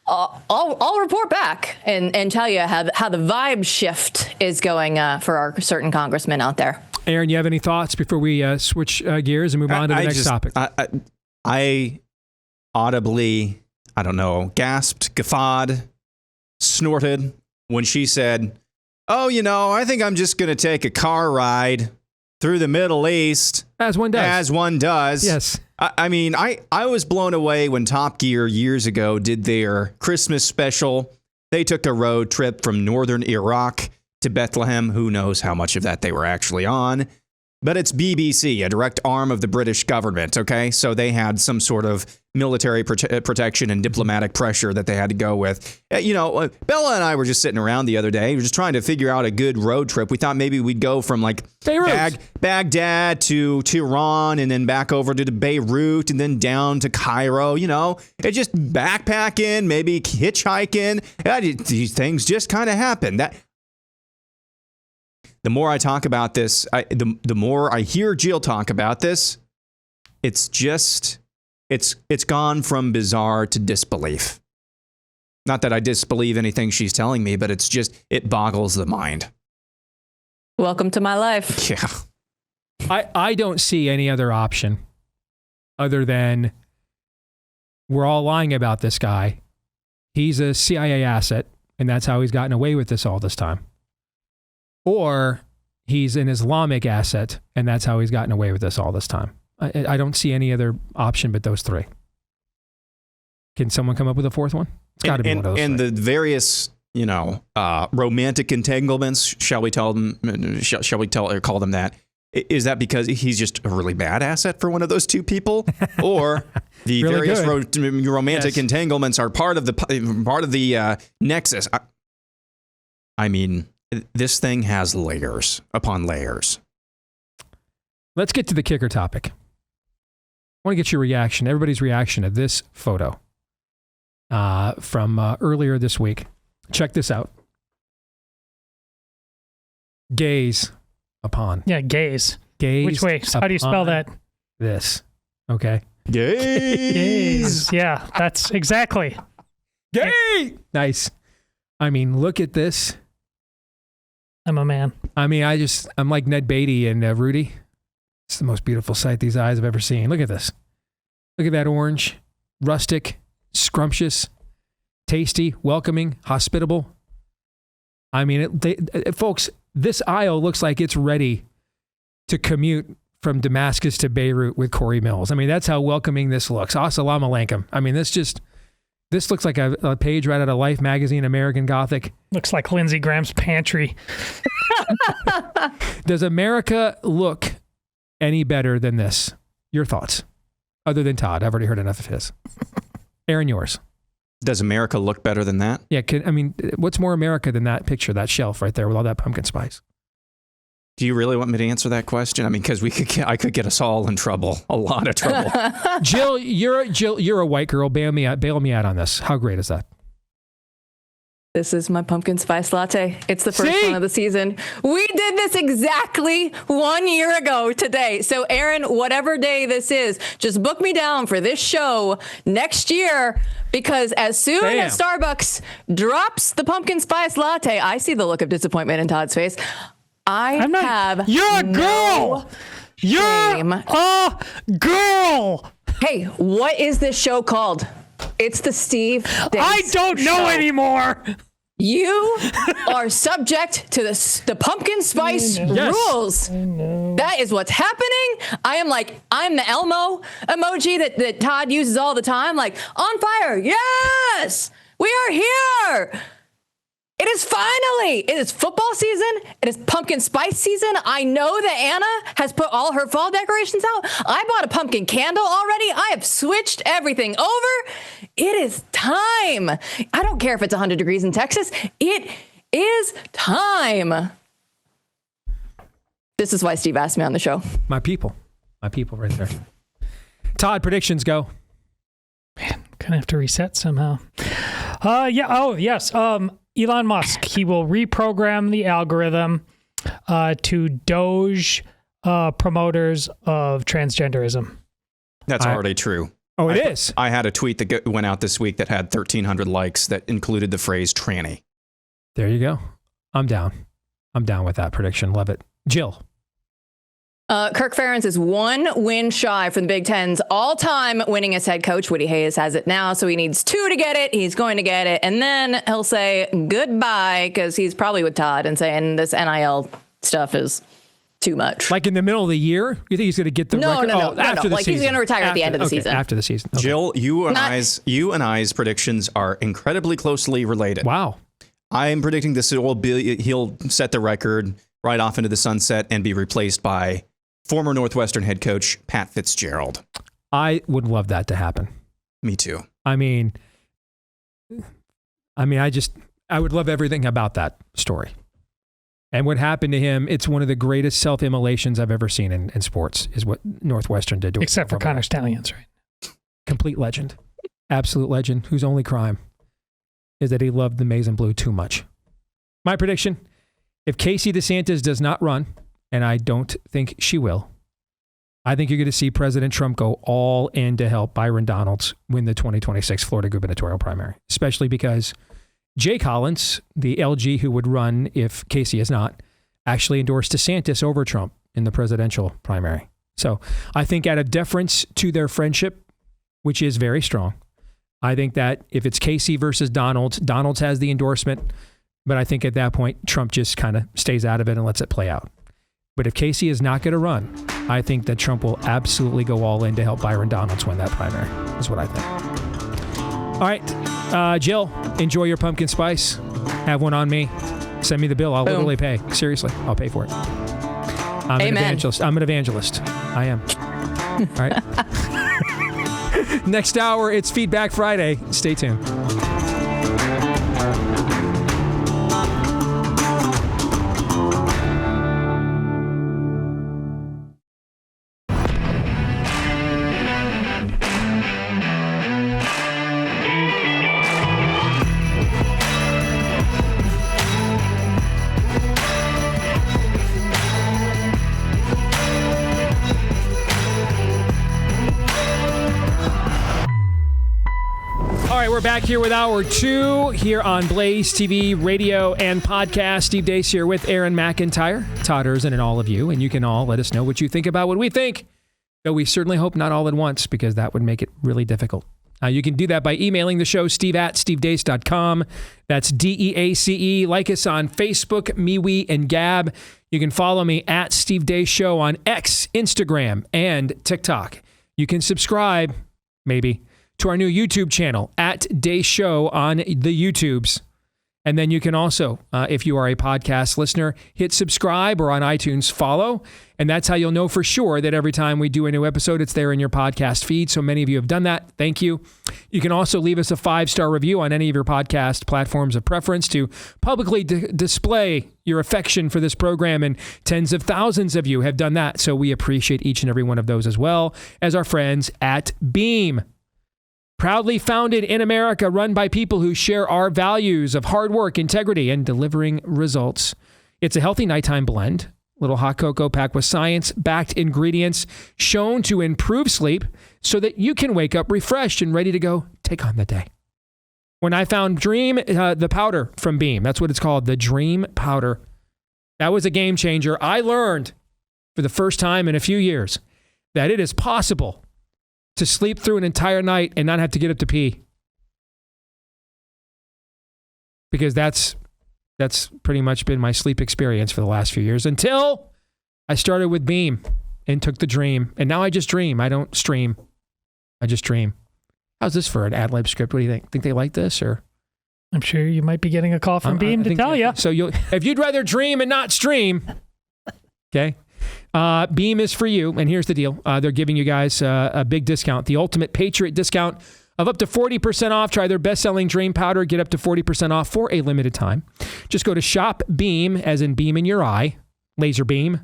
I'll report back and tell you how the vibe shift is going for our certain congressmen out there. Aaron, you have any thoughts before we switch gears and move on to the next topic? I audibly, I don't know, gasped, guffawed, snorted when she said, "Oh, I think I'm just going to take a car ride through the Middle East." As one does. As one does. Yes. I mean, I was blown away when Top Gear years ago did their Christmas special. They took a road trip from northern Iraq to Bethlehem. Who knows how much of that they were actually on. But it's BBC, a direct arm of the British government, okay? So they had some sort of military protection and diplomatic pressure that they had to go with. Bella and I were just sitting around the other day. We were just trying to figure out a good road trip. We thought maybe we'd go from like Baghdad to Tehran and then back over to Beirut and then down to Cairo, and just backpacking, maybe hitchhiking. These things just kind of happen. The more I talk about this, the more I hear Jill talk about this, it's gone from bizarre to disbelief. Not that I disbelieve anything she's telling me, but it boggles the mind. Welcome to my life. Yeah. I don't see any other option other than we're all lying about this guy. He's a CIA asset, and that's how he's gotten away with this all this time. Or he's an Islamic asset, and that's how he's gotten away with this all this time. I don't see any other option but those three. Can someone come up with a fourth one? It's got to be one of those. And the various, romantic entanglements, shall we call them that? Is that because he's just a really bad asset for one of those two people, or the really various romantic entanglements are part of the nexus? I mean, this thing has layers upon layers. Let's get to the kicker topic. I want to get your reaction, everybody's reaction to this photo from earlier this week. Check this out. Gaze upon. Yeah, gaze. Gaze. Which way? How do you spell that? This. Okay. Gaze. Yeah, that's exactly. Gaze. Nice. I mean, look at this. I'm a man. I mean, I'm like Ned Beatty and Rudy. It's the most beautiful sight these eyes have ever seen. Look at this. Look at that orange. Rustic, scrumptious, tasty, welcoming, hospitable. I mean, folks, this aisle looks like it's ready to commute from Damascus to Beirut with Cory Mills. I mean, that's how welcoming this looks. Assalamu alaikum. I mean, this looks like a page right out of Life magazine, American Gothic. Looks like Lindsey Graham's pantry. Does America look any better than this? Your thoughts? Other than Todd. I've already heard enough of his. Aaron, yours. Does America look better than that? Yeah. What's more America than that picture, that shelf right there with all that pumpkin spice? Do you really want me to answer that question? I mean, because I could get us all in trouble, a lot of trouble. Jill, you're a white girl. Bail me out on this. How great is that? This is my pumpkin spice latte. It's the first one of the season. We did this exactly 1 year ago today. So, Aaron, whatever day this is, just book me down for this show next year, because as soon as Starbucks drops the pumpkin spice latte, I see the look of disappointment in Todd's face. You're a girl. You're a girl. Hey, what is this show called? It's the Steve Deace I don't know show. Anymore. You are subject to the pumpkin spice rules. That is what's happening. I'm the Elmo emoji that Todd uses all the time. Like, on fire. Yes, we are here. It is football season. It is pumpkin spice season. I know that Anna has put all her fall decorations out. I bought a pumpkin candle already. I have switched everything over. It is time. I don't care if it's 100 degrees in Texas. It is time. This is why Steve asked me on the show. My people right there. Todd, predictions go. Man, gonna have to reset somehow. Yeah. Oh, yes. Elon Musk, he will reprogram the algorithm to Doge promoters of transgenderism. That's already true. Oh, it is? I had a tweet that went out this week that had 1,300 likes that included the phrase tranny. There you go. I'm down with that prediction. Love it. Jill. Kirk Ferentz is 1 win shy from the Big Ten's all-time winningest head coach. Woody Hayes has it now, so he needs 2 to get it. He's going to get it, and then he'll say goodbye, because he's probably with Todd and saying this NIL stuff is too much. Like in the middle of the year? You think he's going to get the record? No. After the like season. He's going to retire at the end of the season. After the season. Okay. Jill, you and I's predictions are incredibly closely related. Wow. I'm predicting he'll set the record right off into the sunset and be replaced by former Northwestern head coach Pat Fitzgerald. I would love that to happen. Me too. I would love everything about that story. And what happened to him, it's one of the greatest self-immolations I've ever seen in sports, is what Northwestern did to him. Except for Connor Stallions, right? Complete legend. Absolute legend, whose only crime is that he loved the maize and blue too much. My prediction, if Casey DeSantis does not run, and I don't think she will, I think you're going to see President Trump go all in to help Byron Donalds win the 2026 Florida gubernatorial primary, especially because Jay Collins, the LG who would run if Casey is not, actually endorsed DeSantis over Trump in the presidential primary. So I think out of deference to their friendship, which is very strong, I think that if it's Casey versus Donalds, Donalds has the endorsement, but I think at that point, Trump just kind of stays out of it and lets it play out. But if Casey is not going to run, I think that Trump will absolutely go all in to help Byron Donalds win that primary, is what I think. All right, Jill, enjoy your pumpkin spice. Have one on me. Send me the bill. I'll literally pay. Seriously, I'll pay for it. I'm an evangelist. I am. All right. Next hour, it's Feedback Friday. Stay tuned. We're back here with Hour 2 here on Blaze TV, radio, and podcast. Steve Deace here with Aaron McIntyre, Todd Erzin, and all of you. And you can all let us know what you think about what we think. Though we certainly hope not all at once, because that would make it really difficult. You can do that by emailing the show, steve@stevedeace.com. That's DEACE. Like us on Facebook, MeWe, and Gab. You can follow me at Steve Deace Show on X, Instagram, and TikTok. You can subscribe, maybe, to our new YouTube channel at Deace Show on the YouTubes. And then you can also, if you are a podcast listener, hit subscribe, or on iTunes, follow. And that's how you'll know for sure that every time we do a new episode, it's there in your podcast feed. So many of you have done that. Thank you. You can also leave us a 5-star review on any of your podcast platforms of preference to publicly display your affection for this program. And tens of thousands of you have done that. So we appreciate each and every one of those, as well as our friends at Beam. Proudly founded in America, run by people who share our values of hard work, integrity, and delivering results. It's a healthy nighttime blend. Little hot cocoa packed with science-backed ingredients shown to improve sleep so that you can wake up refreshed and ready to go take on the day. When I found Dream, the powder from Beam, that's what it's called, the Dream Powder. That was a game changer. I learned for the first time in a few years that it is possible to sleep through an entire night and not have to get up to pee. Because that's pretty much been my sleep experience for the last few years until I started with Beam and took the Dream. And now I just dream. I don't stream. I just dream. How's this for an ad-lib script? What do you think? Think they like this? Or I'm sure you might be getting a call from Beam to tell you. So if you'd rather dream and not stream, okay? Beam is for you, and here's the deal. They're giving you guys a big discount, the ultimate Patriot discount of up to 40% off. Try their best-selling Dream Powder. Get up to 40% off for a limited time. Just go to Shop Beam, as in beam in your eye, laser beam.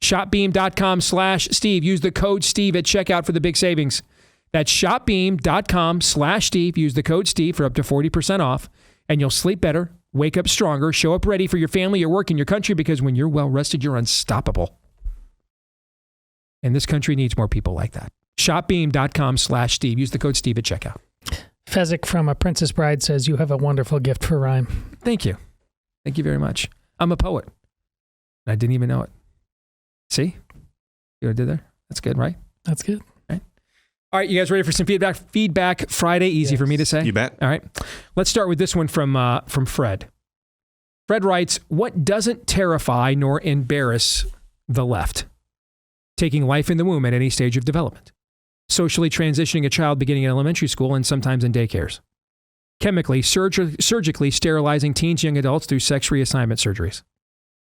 Shopbeam.com/Steve. Use the code Steve at checkout for the big savings. That's shopbeam.com/Steve. Use the code Steve for up to 40% off, and you'll sleep better, wake up stronger, show up ready for your family, your work, and your country, because when you're well-rested, you're unstoppable. And this country needs more people like that. Shopbeam.com/Steve. Use the code Steve at checkout. Fezzik from A Princess Bride says, you have a wonderful gift for rhyme. Thank you. Thank you very much. I'm a poet. I didn't even know it. See? You know what I did there? That's good, right? That's good. Right. All right, you guys ready for some feedback? Feedback Friday, easy for me to say. You bet. All right. Let's start with this one from Fred. Fred writes, what doesn't terrify nor embarrass the left? Taking life in the womb at any stage of development. Socially transitioning a child beginning in elementary school and sometimes in daycares. Chemically, surgically sterilizing teens, young adults through sex reassignment surgeries.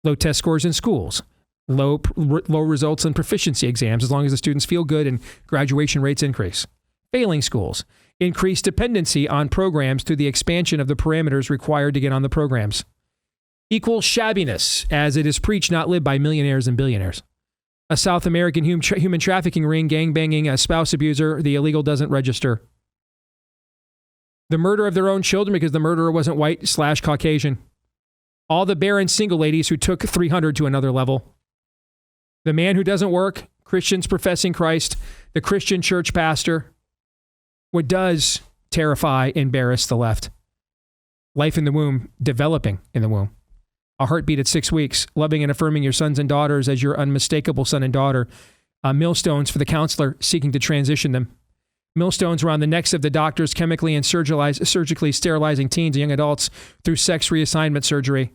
Low test scores in schools. Low results in proficiency exams as long as the students feel good and graduation rates increase. Failing schools. Increased dependency on programs through the expansion of the parameters required to get on the programs. Equal shabbiness, as it is preached, not lived by millionaires and billionaires. A South American human trafficking ring, gangbanging, a spouse abuser, the illegal doesn't register. The murder of their own children because the murderer wasn't white/Caucasian. All the barren single ladies who took 300 to another level. The man who doesn't work, Christians professing Christ, the Christian church pastor. What does terrify, embarrass the left? Life in the womb, developing in the womb. A heartbeat at 6 weeks, loving and affirming your sons and daughters as your unmistakable son and daughter. Millstones for the counselor seeking to transition them. Millstones around the necks of the doctors, chemically and surgically sterilizing teens and young adults through sex reassignment surgery.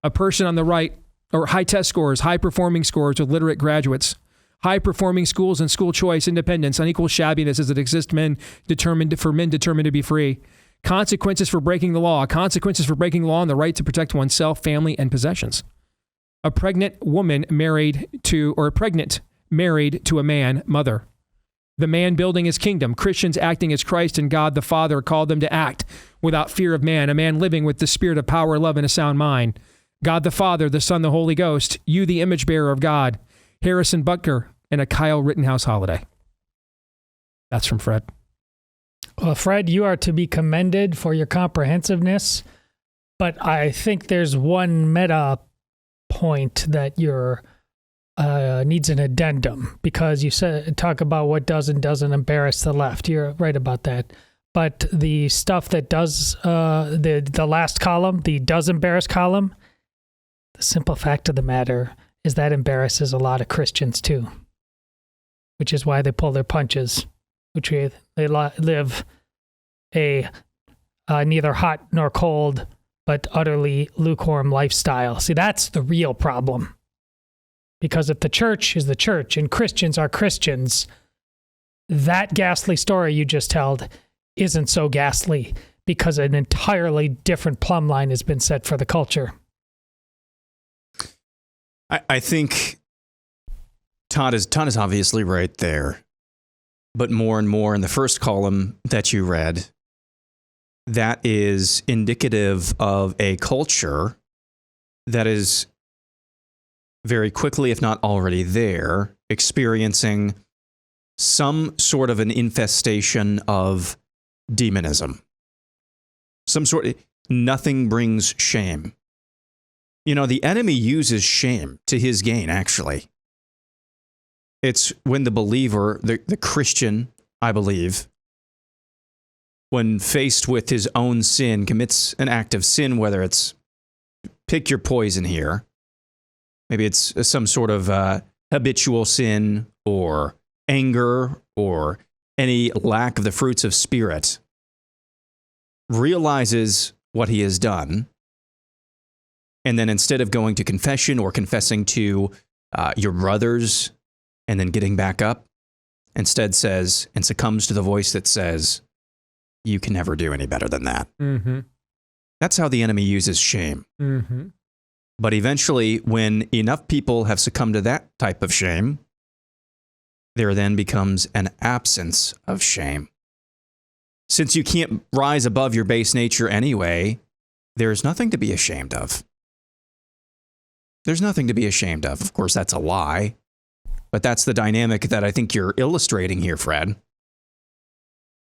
A person on the right, or high test scores, high performing scores with literate graduates. High performing schools and school choice, independence, unequal shabbiness as it exists men determined to be free. Consequences for breaking the law. Consequences for breaking the law and the right to protect oneself, family, and possessions. A pregnant woman married to a man, mother. The man building his kingdom. Christians acting as Christ and God the Father called them to act without fear of man. A man living with the spirit of power, love, and a sound mind. God the Father, the Son, the Holy Ghost. You, the image bearer of God. Harrison Butker and a Kyle Rittenhouse holiday. That's from Fred. Well, Fred, you are to be commended for your comprehensiveness, but I think there's one meta point that needs an addendum, because you talk about what does and doesn't embarrass the left. You're right about that. But the stuff that does, the last column, the does embarrass column, the simple fact of the matter is that embarrasses a lot of Christians too, which is why they pull their punches. Which they live a neither hot nor cold, but utterly lukewarm lifestyle. See, that's the real problem. Because if the church is the church and Christians are Christians, that ghastly story you just told isn't so ghastly, because an entirely different plumb line has been set for the culture. I think Todd is obviously right there. But more and more in the first column that you read, that is indicative of a culture that is very quickly, if not already there, experiencing some sort of an infestation of demonism. Nothing brings shame. The enemy uses shame to his gain, actually. It's when the believer, the Christian, I believe, when faced with his own sin, commits an act of sin, whether it's, pick your poison here, maybe it's some sort of habitual sin or anger or any lack of the fruits of spirit, realizes what he has done, and then instead of going to confession or confessing to your brothers and then getting back up, instead says and succumbs to the voice that says, you can never do any better than that. Mm-hmm. That's how the enemy uses shame. Mm-hmm. But eventually, when enough people have succumbed to that type of shame, there then becomes an absence of shame. Since you can't rise above your base nature anyway, there's nothing to be ashamed of. There's nothing to be ashamed of. Of course, that's a lie. But that's the dynamic that I think you're illustrating here, Fred.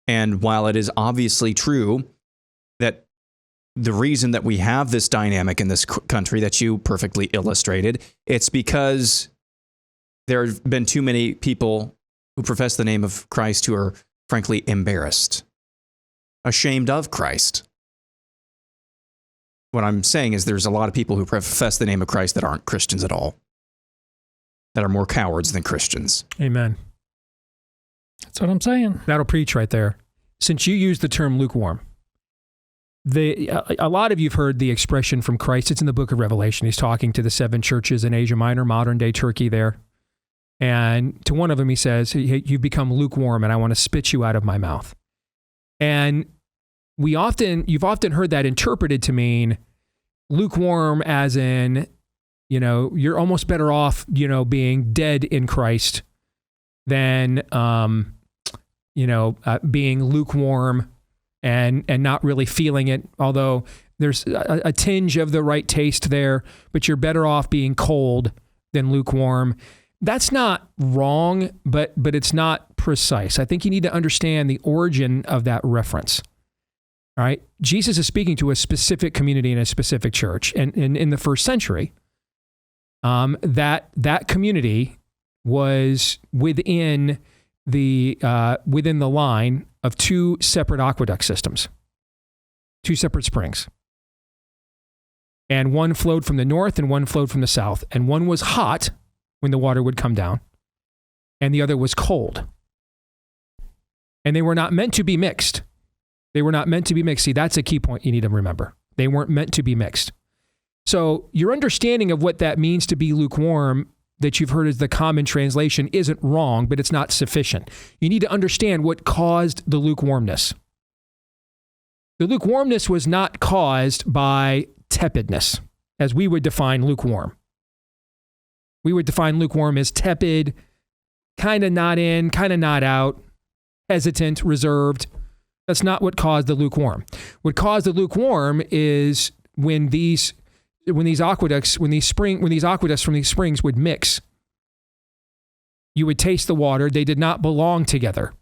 And while it is obviously true that the reason that we have this dynamic in this country that you perfectly illustrated, it's because there have been too many people who profess the name of Christ who are frankly embarrassed, ashamed of Christ. What I'm saying is there's a lot of people who profess the name of Christ that aren't Christians at all, that are more cowards than Christians. Amen. That's what I'm saying. That'll preach right there. Since you used the term lukewarm, a lot of you've heard the expression from Christ. It's in the book of Revelation. He's talking to the 7 churches in Asia Minor, modern day Turkey there. And to one of them, he says, hey, you've become lukewarm and I want to spit you out of my mouth. And you've often heard that interpreted to mean lukewarm as in, you're almost better off, being dead in Christ than, being lukewarm and not really feeling it. Although there's a tinge of the right taste there, but you're better off being cold than lukewarm. That's not wrong, but it's not precise. I think you need to understand the origin of that reference. All right. Jesus is speaking to a specific community in a specific church. And in the first century, that community was within the line of 2 separate aqueduct systems, 2 separate springs. And one flowed from the north and one flowed from the south. And one was hot when the water would come down, and the other was cold. And they were not meant to be mixed. They were not meant to be mixed. See, that's a key point you need to remember. They weren't meant to be mixed. So your understanding of what that means to be lukewarm that you've heard as the common translation isn't wrong, but it's not sufficient. You need to understand what caused the lukewarmness. The lukewarmness was not caused by tepidness, as we would define lukewarm. We would define lukewarm as tepid, kind of not in, kind of not out, hesitant, reserved. That's not what caused the lukewarm. What caused the lukewarm is when these aqueducts from these springs would mix. You would taste the water. They did not belong together.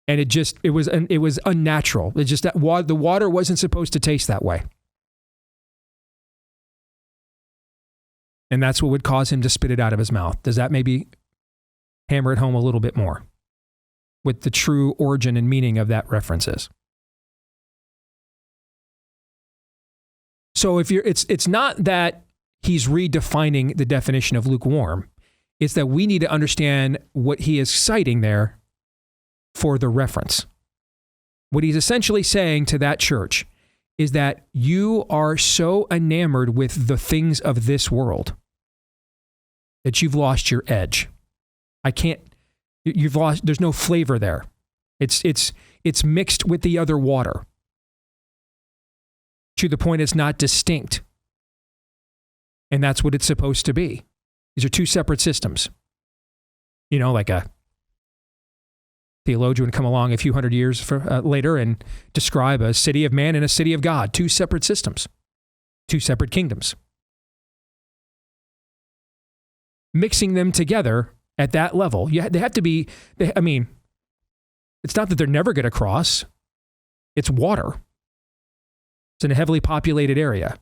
And it was unnatural. It's just that the water wasn't supposed to taste that way. And that's what would cause him to spit it out of his mouth. Does that maybe hammer it home a little bit more what the true origin and meaning of that reference is? So it's not that he's redefining the definition of lukewarm. It's that we need to understand what he is citing there for the reference. What he's essentially saying to that church is that you are so enamored with the things of this world that you've lost your edge. There's no flavor there. It's mixed with the other water to the point it's not distinct. And that's what it's supposed to be. These are 2 separate systems. Like a theologian would come along a few hundred years later and describe a city of man and a city of God. 2 separate systems, 2 separate kingdoms. Mixing them together at that level, they have to be, It's not that they're never going to cross. It's water. It's in a heavily populated area.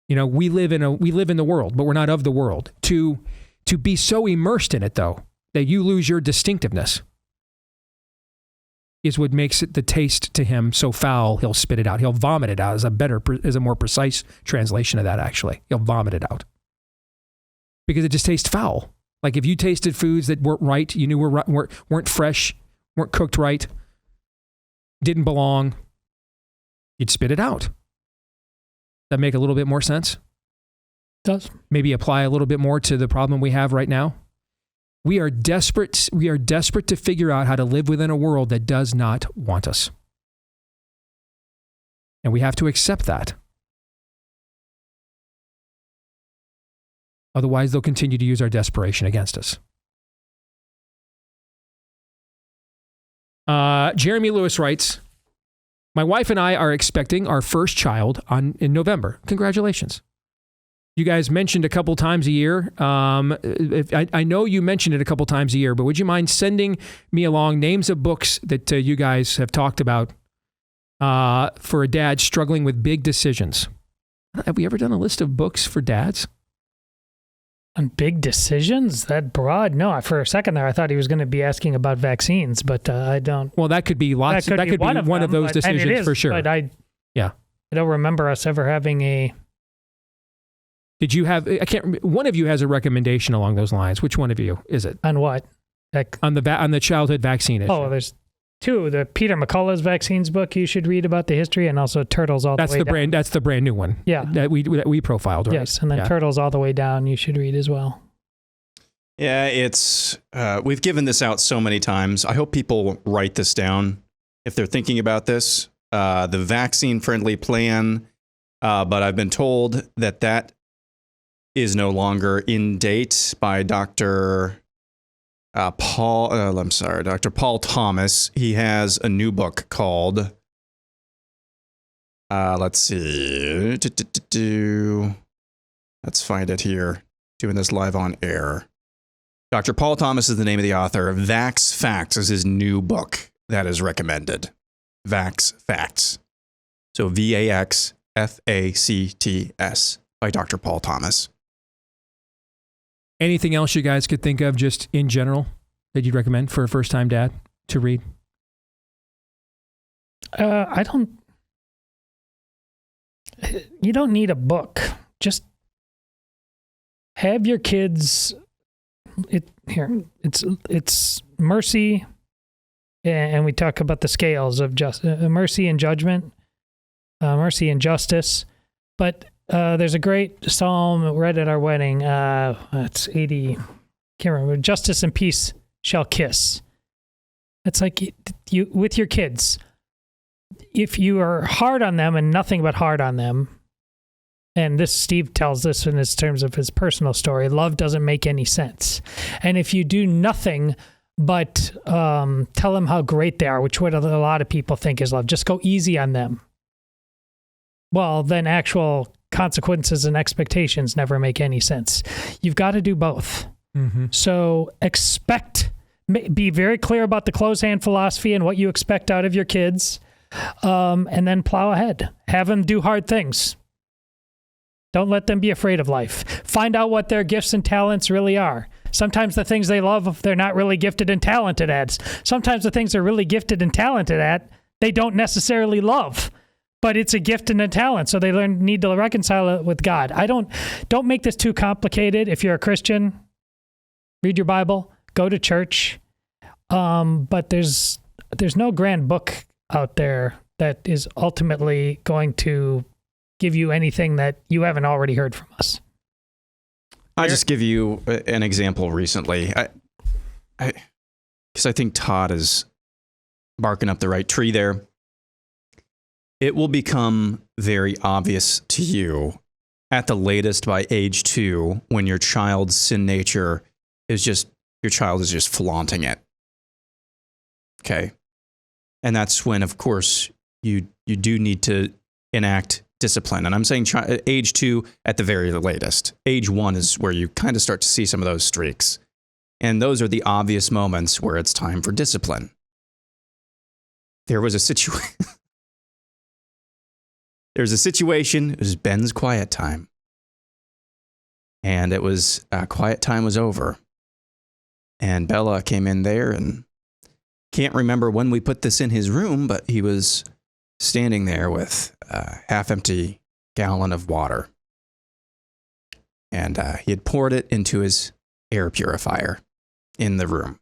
You know, we live in the world, but we're not of the world. To be so immersed in it, though, that you lose your distinctiveness is what makes it the taste to him so foul, he'll spit it out. He'll vomit it out is a more precise translation of that, actually. He'll vomit it out. Because it just tastes foul. Like if you tasted foods that weren't right, you knew weren't fresh, weren't cooked right, didn't belong, you'd spit it out. That make a little bit more sense? Does. Maybe apply a little bit more to the problem we have right now. We are desperate to figure out how to live within a world that does not want us. And we have to accept that. Otherwise, they'll continue to use our desperation against us. Jeremy Lewis writes, my wife and I are expecting our first child in November. Congratulations. You guys mentioned a couple times a year. I know you mentioned it a couple times a year, but would you mind sending me along names of books that you guys have talked about for a dad struggling with big decisions? Have we ever done a list of books for dads? On big decisions? That broad? No, for a second there, I thought he was going to be asking about vaccines, but I don't. Well, that could be lots. That could be one of those decisions for sure. But I don't remember us ever having a. Did you have? I can't. One of you has a recommendation along those lines. Which one of you is it? On what? On the childhood vaccine issue. Oh, there's two. The Peter McCullough's vaccines book you should read about the history, and also Turtles All the Way Down. That's the brand new one. Yeah, that we profiled. Right? Yes, and then Turtles All the Way Down you should read as well. Yeah, it's we've given this out so many times. I hope people write this down if they're thinking about this. The vaccine-friendly plan, but I've been told that is no longer in date by Dr. Paul Thomas. He has a new book called, let's see, let's find it here, doing this live on air. Dr. Paul Thomas is the name of the author. Vax Facts is his new book that is recommended. Vax Facts. So VAXFACTS by Dr. Paul Thomas. Anything else you guys could think of just in general that you'd recommend for a first-time dad to read? You don't need a book. Just have your kids. It's mercy, and we talk about the scales of mercy and judgment, mercy and justice. But there's a great psalm read at our wedding. It's 80. Can't remember. Justice and peace shall kiss. It's like you with your kids. If you are hard on them and nothing but hard on them, and this Steve tells this in his terms of his personal story, love doesn't make any sense. And if you do nothing but tell them how great they are, which what a lot of people think is love, just go easy on them. Well, then actual consequences and expectations never make any sense. You've got to do both. Mm-hmm. So be very clear about the close hand philosophy and what you expect out of your kids, and then plow ahead. Have them do hard things. Don't let them be afraid of life. Find out what their gifts and talents really are. Sometimes the things they love, they're not really gifted and talented at. Sometimes the things they're really gifted and talented at, they don't necessarily love. But it's a gift and a talent, so they need to reconcile it with God. Don't make this too complicated. If you're a Christian, read your Bible, go to church. But there's no grand book out there that is ultimately going to give you anything that you haven't already heard from us. I'll just give you an example recently. Because I think Todd is barking up the right tree there. It will become very obvious to you at the latest by age 2 when your child's sin nature is your child is just flaunting it. Okay. And that's when, of course, you do need to enact discipline. And I'm saying age 2 at the very latest. Age 1 is where you kind of start to see some of those streaks. And those are the obvious moments where it's time for discipline. There was a situation. There's a situation. It was Ben's quiet time. And it was, quiet time was over. And Bella came in there, and can't remember when we put this in his room, but he was standing there with a half-empty gallon of water. And he had poured it into his air purifier in the room.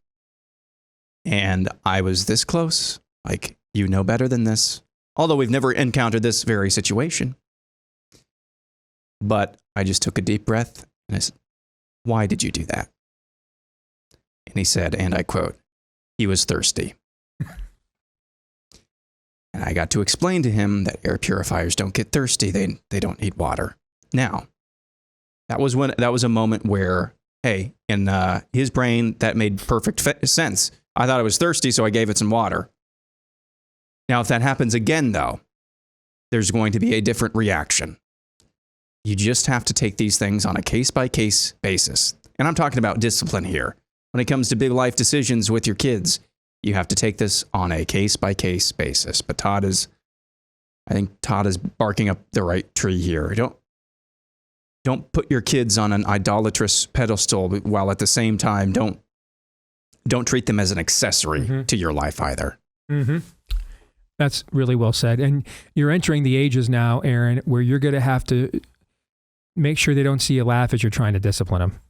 And I was this close, like, you know better than this. Although we've never encountered this very situation. But I just took a deep breath and I said, why did you do that? And he said, and I quote, he was thirsty. And I got to explain to him that air purifiers don't get thirsty. They don't need water. Now, that was a moment where, hey, in his brain, that made perfect sense. I thought I was thirsty, so I gave it some water. Now, if that happens again, though, there's going to be a different reaction. You just have to take these things on a case-by-case basis. And I'm talking about discipline here. When it comes to big life decisions with your kids, you have to take this on a case-by-case basis. But I think Todd is barking up the right tree here. Don't put your kids on an idolatrous pedestal while at the same time don't treat them as an accessory to your life either. Mm-hmm. That's really well said. And you're entering the ages now, Aaron, where you're going to have to make sure they don't see you laugh as you're trying to discipline them.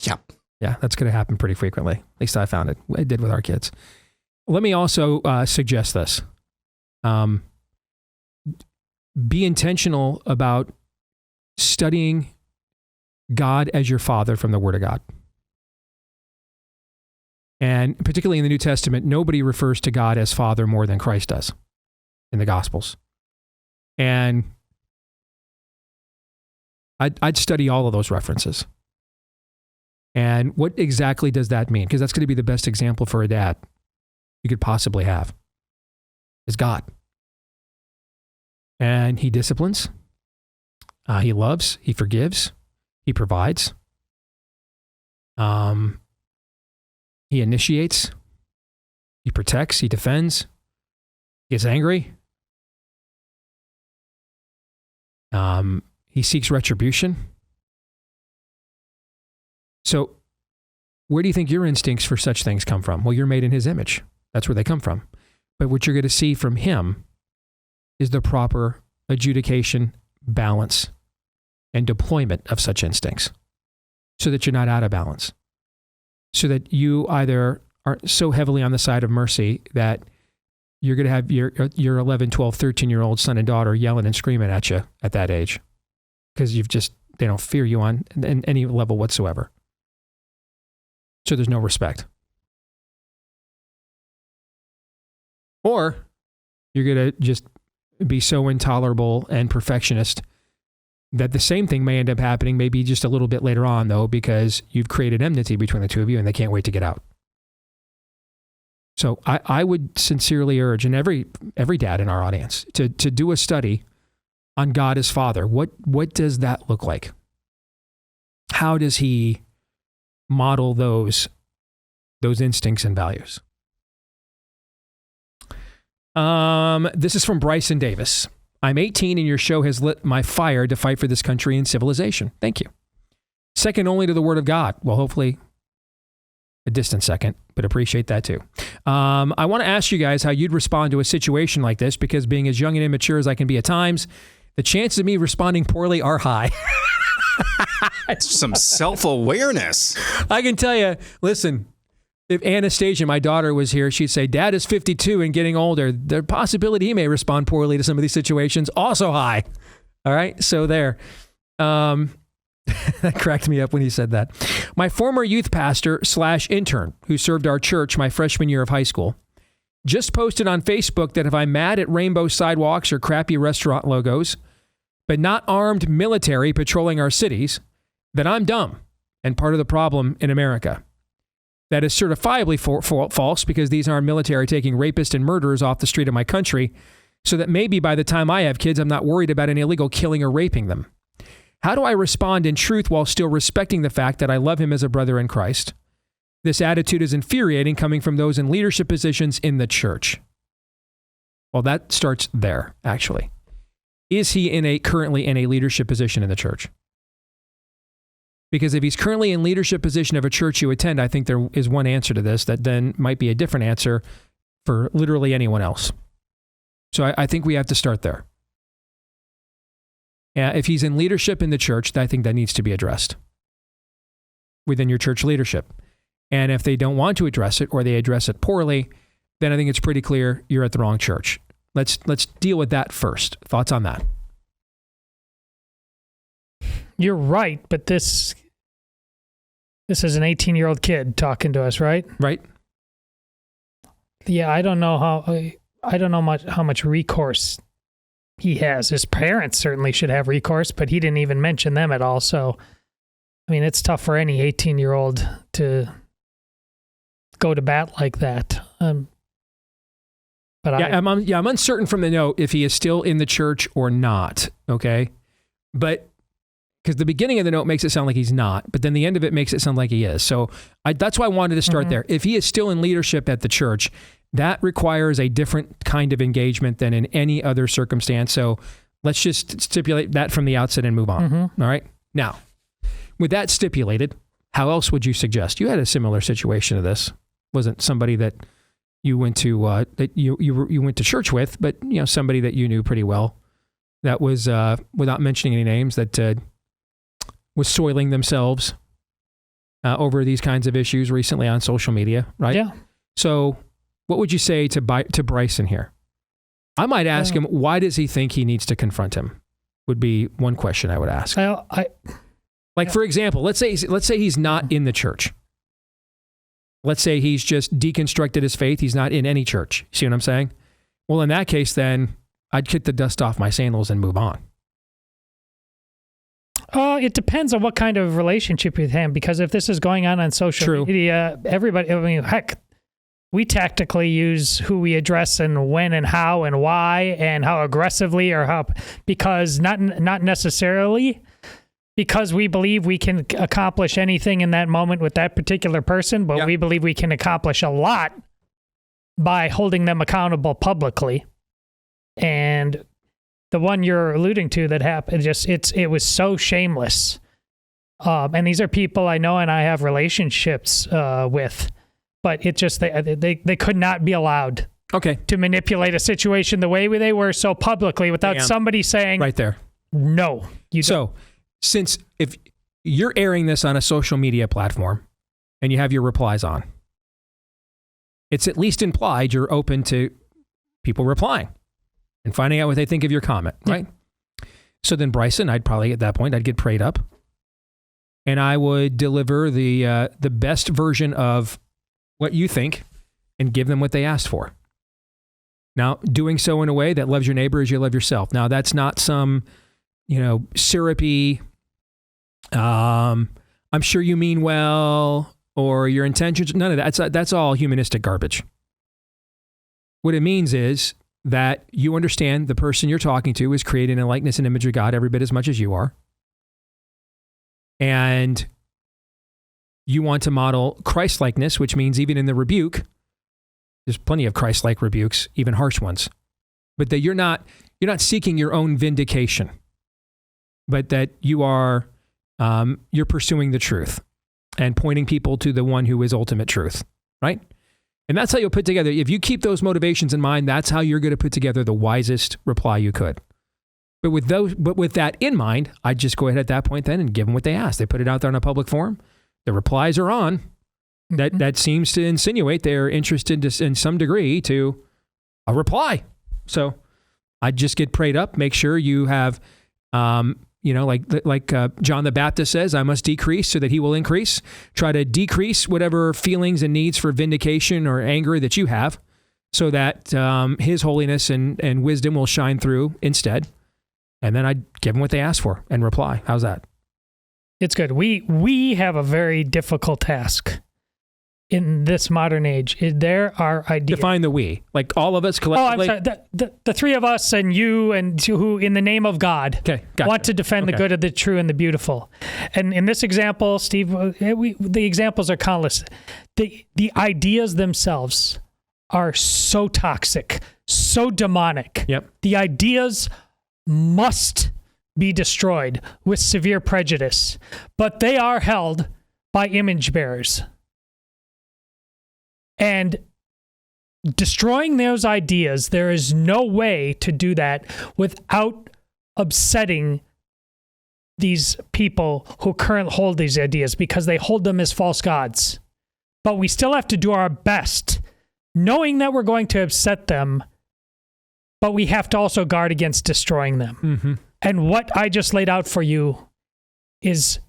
Yep. Yeah, that's going to happen pretty frequently. At least I found it. I did with our kids. Let me also suggest this. Be intentional about studying God as your Father from the Word of God. And particularly in the New Testament, nobody refers to God as Father more than Christ does in the Gospels. And I'd study all of those references. And what exactly does that mean? Because that's going to be the best example for a dad you could possibly have, is God. And he disciplines, he loves, he forgives, he provides, he initiates, he protects, he defends, he gets angry, he seeks retribution. So where do you think your instincts for such things come from? Well, you're made in his image. That's where they come from. But what you're going to see from him is the proper adjudication, balance, and deployment of such instincts so that you're not out of balance. So that you either are so heavily on the side of mercy that you're going to have your 11, 12, 13-year-old son and daughter yelling and screaming at you at that age because they don't fear you on any level whatsoever. So there's no respect. Or you're going to just be so intolerable and perfectionist that the same thing may end up happening maybe just a little bit later on, though, because you've created enmity between the two of you and they can't wait to get out. So I would sincerely urge, and every dad in our audience, to do a study on God as Father. What does that look like? How does he model those instincts and values? This is from Bryson Davis. I'm 18 and your show has lit my fire to fight for this country and civilization. Thank you. Second only to the Word of God. Well, hopefully a distant second, but appreciate that too. I want to ask you guys how you'd respond to a situation like this, because being as young and immature as I can be at times, the chances of me responding poorly are high. Some self-awareness. I can tell you, listen, if Anastasia, my daughter, was here, she'd say, Dad is 52 and getting older. The possibility he may respond poorly to some of these situations, also high. All right, so there. That cracked me up when he said that. My former youth pastor / intern, who served our church my freshman year of high school, just posted on Facebook that if I'm mad at rainbow sidewalks or crappy restaurant logos, but not armed military patrolling our cities, then I'm dumb and part of the problem in America. That is certifiably false, because these aren't military taking rapists and murderers off the street of my country, so that maybe by the time I have kids, I'm not worried about any illegal killing or raping them. How do I respond in truth while still respecting the fact that I love him as a brother in Christ? This attitude is infuriating coming from those in leadership positions in the church. Well, that starts there, actually. Is he currently in a leadership position in the church? Because if he's currently in leadership position of a church you attend, I think there is one answer to this that then might be a different answer for literally anyone else. So I think we have to start there. If he's in leadership in the church, I think that needs to be addressed within your church leadership. And if they don't want to address it or they address it poorly, then I think it's pretty clear you're at the wrong church. Let's deal with that first. Thoughts on that? You're right, but this is an 18-year-old kid talking to us, right? Right. Yeah, I don't know how much recourse he has. His parents certainly should have recourse, but he didn't even mention them at all. So, I mean, it's tough for any 18-year-old to go to bat like that. I'm uncertain from the note if he is still in the church or not. Okay, but because the beginning of the note makes it sound like he's not, but then the end of it makes it sound like he is. So that's why I wanted to start there. If he is still in leadership at the church, that requires a different kind of engagement than in any other circumstance. So let's just stipulate that from the outset and move on. All right. Now, with that stipulated, how else would you suggest? You had a similar situation to this. Wasn't somebody that you went to you went to church with, but somebody that you knew pretty well. That was without mentioning any names that was soiling themselves over these kinds of issues recently on social media, right? Yeah. So what would you say to Bryson here? I might ask him, why does he think he needs to confront him? Would be one question I would ask. For example, let's say he's not in the church. Let's say he's just deconstructed his faith. He's not in any church. See what I'm saying? Well, in that case, then I'd kick the dust off my sandals and move on. It depends on what kind of relationship with him, because if this is going on social media, everybody, I mean, heck, we tactically use who we address and when and how and why and how aggressively or how, because not necessarily because we believe we can accomplish anything in that moment with that particular person, but we believe we can accomplish a lot by holding them accountable publicly. And the one you're alluding to that happened, it was so shameless. And these are people I know and I have relationships with, but it just, they could not be allowed to manipulate a situation the way they were so publicly without somebody saying right there, no, you don't. So since if you're airing this on a social media platform and you have your replies on, it's at least implied you're open to people replying and finding out what they think of your comment, right? So then Bryson, at that point, I'd get prayed up and I would deliver the best version of what you think and give them what they asked for. Now, doing so in a way that loves your neighbor as you love yourself. Now, that's not some, syrupy, I'm sure you mean well, or your intentions, none of that. That's all humanistic garbage. What it means is that you understand the person you're talking to is created in the likeness and image of God every bit as much as you are. And you want to model Christ-likeness, which means even in the rebuke, there's plenty of Christ-like rebukes, even harsh ones, but that you're not seeking your own vindication, but that you are, you're pursuing the truth and pointing people to the one who is ultimate truth, right? And that's how you'll put together, if you keep those motivations in mind, that's how you're going to put together the wisest reply you could. But with that in mind, I'd just go ahead at that point then and give them what they asked. They put it out there in a public forum. The replies are on. That seems to insinuate they're interested in some degree to a reply. So I'd just get prayed up, make sure you have, like John the Baptist says, I must decrease so that he will increase. Try to decrease whatever feelings and needs for vindication or anger that you have so that his holiness and wisdom will shine through instead. And then I'd give them what they asked for and reply. How's that? It's good. We have a very difficult task in this modern age. There are ideas. Define the we. Like all of us collectively. Oh, I'm sorry. The three of us and you and who, in the name of God, gotcha. want to defend the good of the true and the beautiful. And in this example, Steve, the examples are countless. The ideas themselves are so toxic, so demonic. Yep. The ideas must be destroyed with severe prejudice, but they are held by image bearers. And destroying those ideas, there is no way to do that without upsetting these people who currently hold these ideas, because they hold them as false gods. But we still have to do our best, knowing that we're going to upset them, but we have to also guard against destroying them. Mm-hmm. And what I just laid out for you is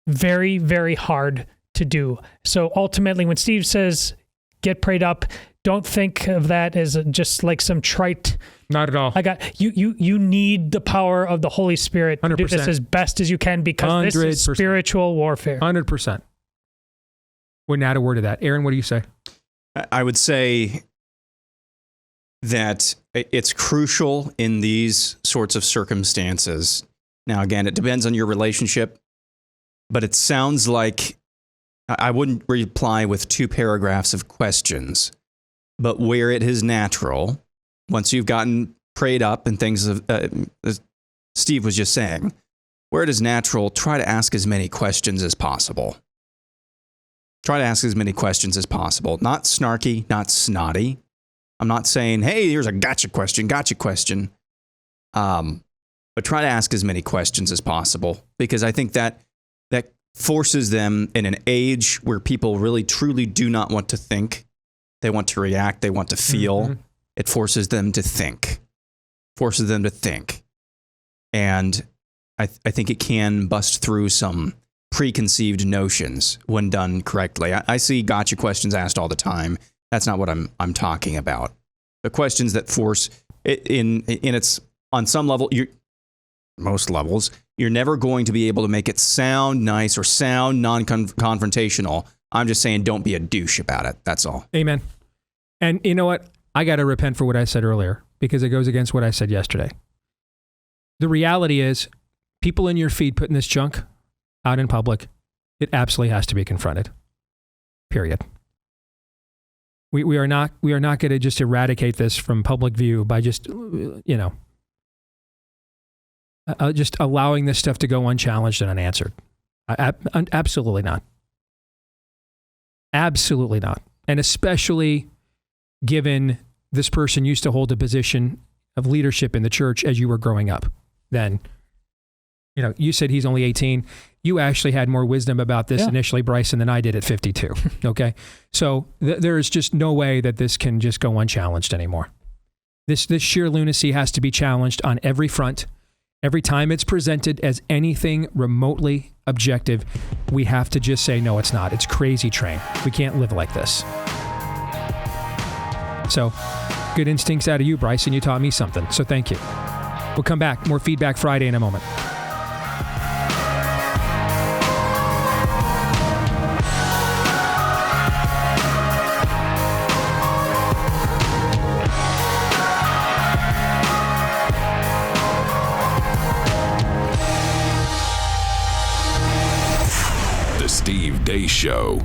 very, very hard to do. So ultimately, when Steve says, get prayed up, don't think of that as just like some trite. Not at all. You need the power of the Holy Spirit to 100%. do this as best as you can, because 100%. this is spiritual warfare. 100%. Wouldn't add a word to that. Aaron, what do you say? I would say that it's crucial in these sorts of circumstances. Now, again, it depends on your relationship, but it sounds like I wouldn't reply with 2 paragraphs of questions, but where it is natural, once you've gotten prayed up and things, as Steve was just saying, where it is natural, try to ask as many questions as possible. Try to ask as many questions as possible. Not snarky, not snotty. I'm not saying, hey, here's a gotcha question. But try to ask as many questions as possible, because I think that forces them in an age where people really truly do not want to think. They want to react. They want to feel. Mm-hmm. It forces them to think. And I think it can bust through some preconceived notions when done correctly. I see gotcha questions asked all the time. That's not what I'm talking about. The questions that force it in its, on some level, most levels, you're never going to be able to make it sound nice or sound non-confrontational. I'm just saying, don't be a douche about it. That's all. Amen. And you know what? I got to repent for what I said earlier, because it goes against what I said yesterday. The reality is, people in your feed putting this junk out in public, it absolutely has to be confronted. Period. We are not going to just eradicate this from public view by just, just allowing this stuff to go unchallenged and unanswered. Absolutely not. Absolutely not. And especially given this person used to hold a position of leadership in the church as you were growing up. Then, you said he's only 18. You actually had more wisdom about this initially, Bryson, than I did at 52. Okay? So there is just no way that this can just go unchallenged anymore. This sheer lunacy has to be challenged on every front. Every time it's presented as anything remotely objective, we have to just say, no, it's not. It's crazy train. We can't live like this. So, good instincts out of you, Bryson. You taught me something. So thank you. We'll come back. More Feedback Friday in a moment. Deace Show.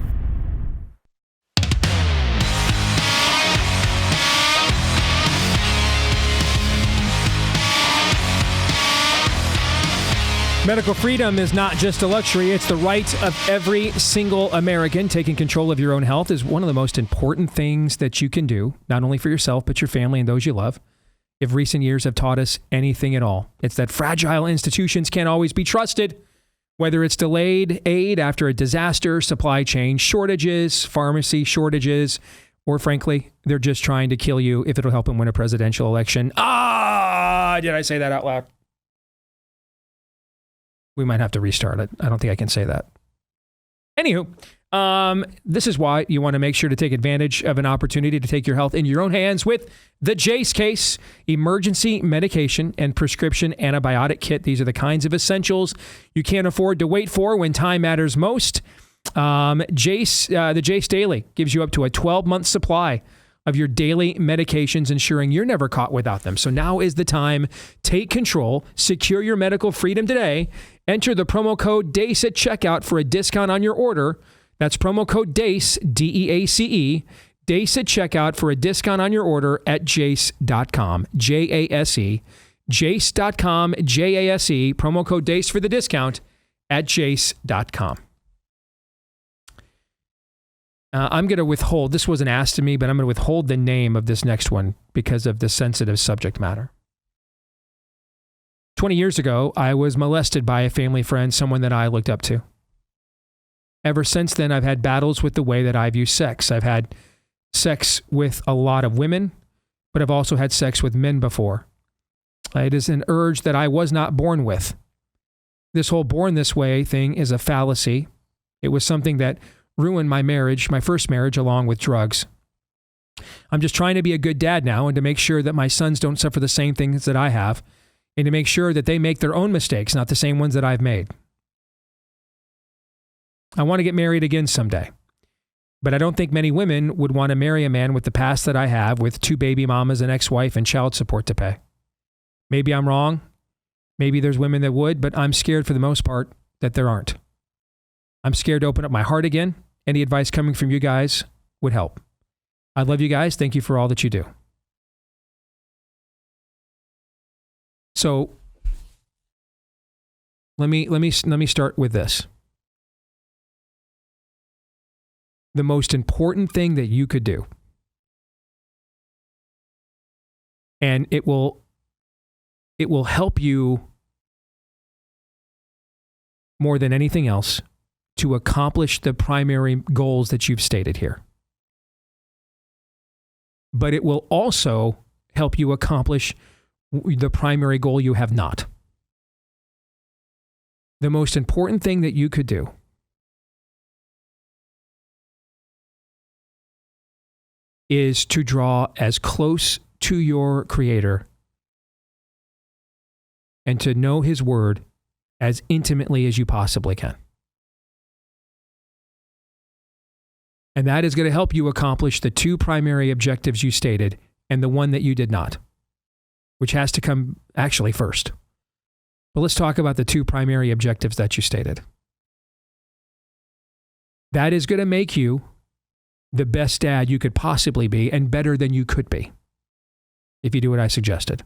Medical freedom is not just a luxury, it's the right of every single American. Taking control of your own health is one of the most important things that you can do, not only for yourself, but your family and those you love. If recent years have taught us anything at all, it's that fragile institutions can't always be trusted. Whether it's delayed aid after a disaster, supply chain shortages, pharmacy shortages, or frankly, they're just trying to kill you if it'll help them win a presidential election. Did I say that out loud? We might have to restart it. I don't think I can say that. Anywho, this is why you want to make sure to take advantage of an opportunity to take your health in your own hands with the Deace case, emergency medication and prescription antibiotic kit. These are the kinds of essentials you can't afford to wait for when time matters most. Jace, the Jace Daily gives you up to a 12-month supply of your daily medications, ensuring you're never caught without them. So now is the time. Take control. Secure your medical freedom today. Enter the promo code DACE at checkout for a discount on your order. That's promo code DACE, D-E-A-C-E, DACE at checkout for a discount on your order at jace.com, J-A-S-E, jace.com, J-A-S-E, promo code DACE for the discount at jace.com. I'm going to withhold, this wasn't asked to me, but I'm going to withhold the name of this next one because of the sensitive subject matter. 20 years ago, I was molested by a family friend, someone that I looked up to. Ever since then, I've had battles with the way that I view sex. I've had sex with a lot of women, but I've also had sex with men before. It is an urge that I was not born with. This whole born this way thing is a fallacy. It was something that ruined my marriage, my first marriage, along with drugs. I'm just trying to be a good dad now and to make sure that my sons don't suffer the same things that I have and to make sure that they make their own mistakes, not the same ones that I've made. I want to get married again someday, but I don't think many women would want to marry a man with the past that I have, with 2 baby mamas, an ex-wife, and child support to pay. Maybe I'm wrong. Maybe there's women that would, but I'm scared for the most part that there aren't. I'm scared to open up my heart again. Any advice coming from you guys would help. I love you guys. Thank you for all that you do. So let me start with this. The most important thing that you could do, and it will help you more than anything else to accomplish the primary goals that you've stated here. But it will also help you accomplish the primary goal you have not. The most important thing that you could do is to draw as close to your Creator and to know His Word as intimately as you possibly can. And that is going to help you accomplish the 2 primary objectives you stated and the one that you did not, which has to come actually first. But let's talk about the 2 primary objectives that you stated. That is going to make you the best dad you could possibly be and better than you could be if you do what I suggested.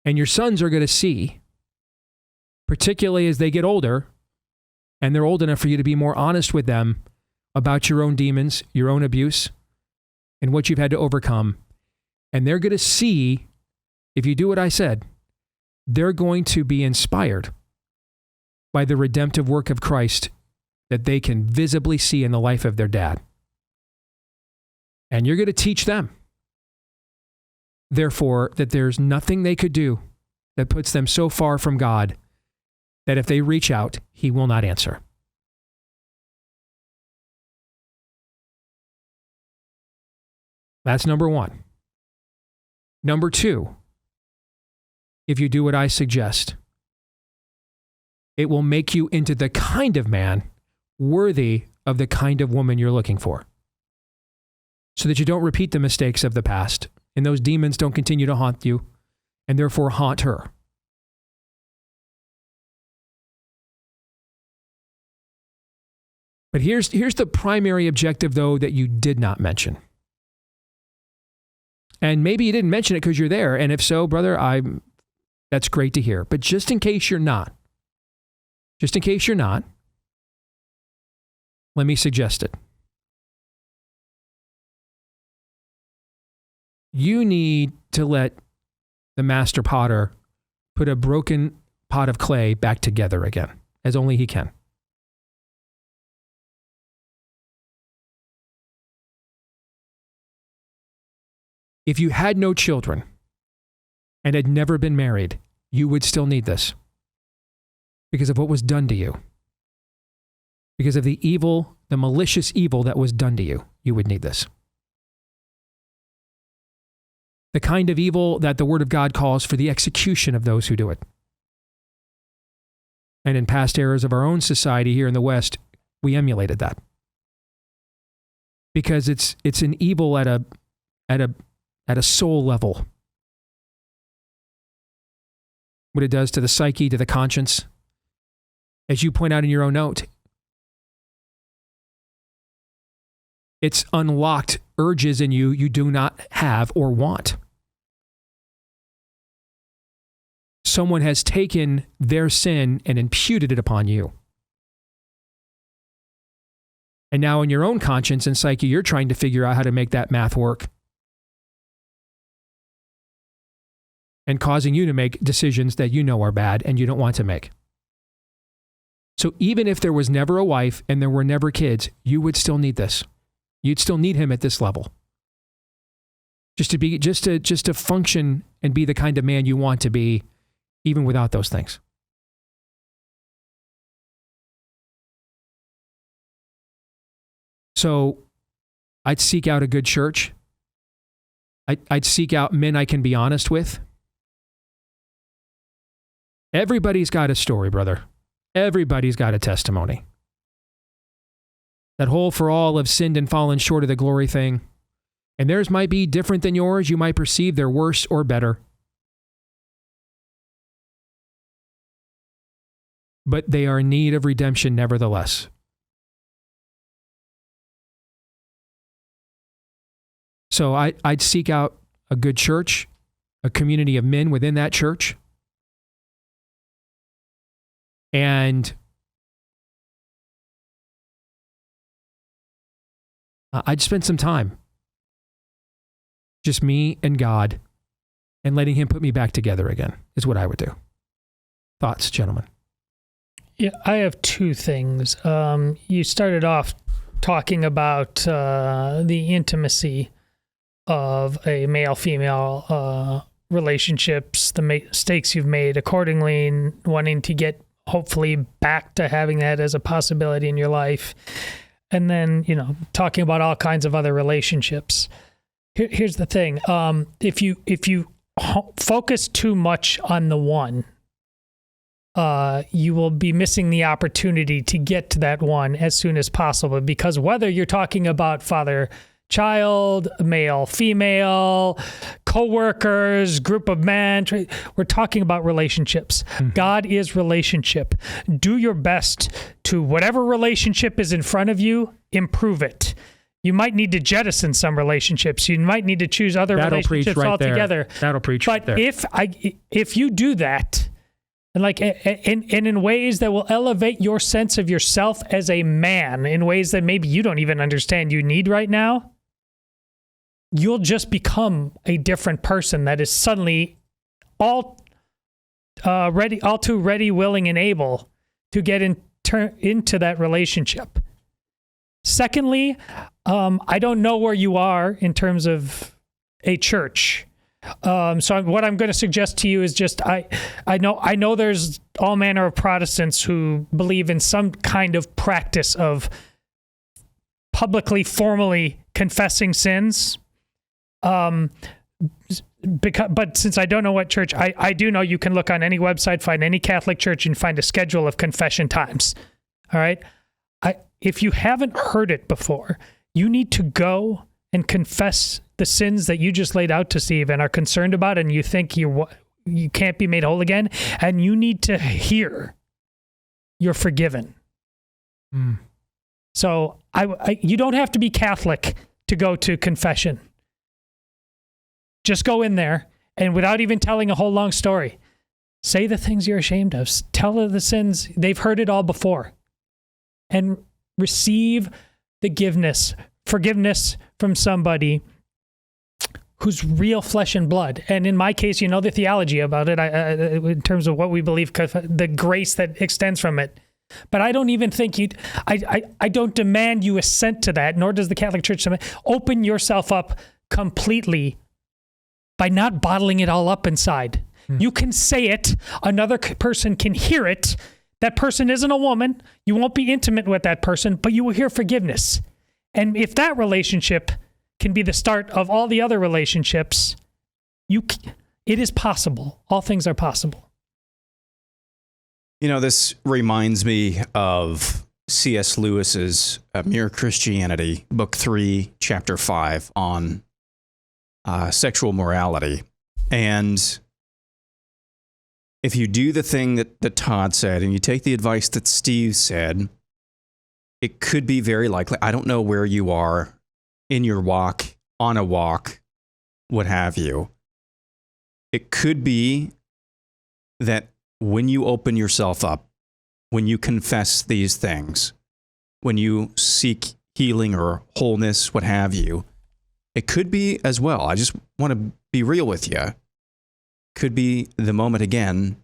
And your sons are going to see, particularly as they get older, and they're old enough for you to be more honest with them about your own demons, your own abuse, and what you've had to overcome. And they're going to see, if you do what I said, they're going to be inspired by the redemptive work of Christ that they can visibly see in the life of their dad. And you're going to teach them, therefore, that there's nothing they could do that puts them so far from God that if they reach out, He will not answer. That's number 1. Number 2, if you do what I suggest, it will make you into the kind of man worthy of the kind of woman you're looking for, so that you don't repeat the mistakes of the past and those demons don't continue to haunt you and therefore haunt her. But here's the primary objective, though, that you did not mention. And maybe you didn't mention it because you're there. And if so, brother, that's great to hear. But just in case you're not, let me suggest it. You need to let the master potter put a broken pot of clay back together again, as only he can. If you had no children and had never been married, you would still need this because of what was done to you. Because of the evil, the malicious evil that was done to you, you would need this. The kind of evil that the Word of God calls for the execution of those who do it. And in past eras of our own society here in the West, we emulated that. Because it's an evil at a soul level. What it does to the psyche, to the conscience. As you point out in your own note, it's unlocked urges in you do not have or want. Someone has taken their sin and imputed it upon you. And now in your own conscience and psyche, you're trying to figure out how to make that math work. And causing you to make decisions that you know are bad and you don't want to make. So even if there was never a wife and there were never kids, you would still need this. You'd still need him at this level. Just to function and be the kind of man you want to be, even without those things. So I'd seek out a good church. I'd seek out men I can be honest with. Everybody's got a story, brother. Everybody's got a testimony. That whole for all have sinned and fallen short of the glory thing. And theirs might be different than yours. You might perceive they're worse or better. But they are in need of redemption nevertheless. So I'd seek out a good church, a community of men within that church. And I'd spend some time, just me and God, and letting him put me back together again, is what I would do. Thoughts, gentlemen? Yeah, I have two things. You started off talking about the intimacy of a male-female relationships, the mistakes you've made accordingly, and wanting to get hopefully back to having that as a possibility in your life. And then, talking about all kinds of other relationships. Here's the thing. If you focus too much on the one, you will be missing the opportunity to get to that one as soon as possible. Because whether you're talking about father-child, male-female, co-workers, group of men, we're talking about relationships. Mm-hmm. God is relationship. Do your best to whatever relationship is in front of you, improve it. You might need to jettison some relationships. You might need to choose other relationships altogether. That'll preach right there. But if you do that, and in ways that will elevate your sense of yourself as a man, in ways that maybe you don't even understand you need right now, you'll just become a different person that is suddenly all too ready, willing, and able to get into that relationship. Secondly, I don't know where you are in terms of a church. So what I'm going to suggest to you is just I know there's all manner of Protestants who believe in some kind of practice of publicly, formally confessing sins. But since I don't know what church, I do know you can look on any website, find any Catholic church, and find a schedule of confession times. All right. If you haven't heard it before, you need to go and confess the sins that you just laid out to Steve and are concerned about, and you think you can't be made whole again, and you need to hear you're forgiven. Mm. So you don't have to be Catholic to go to confession. Just go in there, and without even telling a whole long story, say the things you're ashamed of. Tell her the sins. They've heard it all before. And receive forgiveness from somebody who's real flesh and blood. And in my case, the theology about it, in terms of what we believe, the grace that extends from it. But I don't even think I don't demand you assent to that, nor does the Catholic Church. Open yourself up completely by not bottling it all up inside. You can say it. Another person can hear it. That person isn't a woman. You won't be intimate with that person, but you will hear forgiveness. And if that relationship can be the start of all the other relationships, it is possible. All things are possible. You know, this reminds me of C.S. Lewis's Mere Christianity, Book 3, Chapter 5, on sexual morality. And if you do the thing that Todd said, and you take the advice that Steve said, it could be very likely, I don't know where you are in your walk, on a walk, what have you. It could be that when you open yourself up, when you confess these things, when you seek healing or wholeness, what have you, it could be as well. I just want to be real with you. Could be the moment again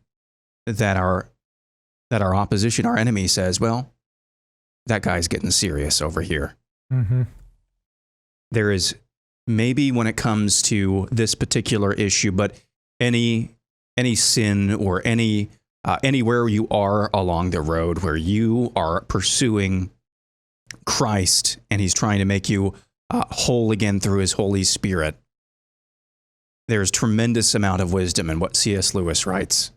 that our opposition, our enemy says, well, that guy's getting serious over here. Mm-hmm. There is maybe when it comes to this particular issue, but any sin or anywhere you are along the road where you are pursuing Christ and he's trying to make you whole again through his Holy Spirit, there's tremendous amount of wisdom in what C.S. Lewis writes.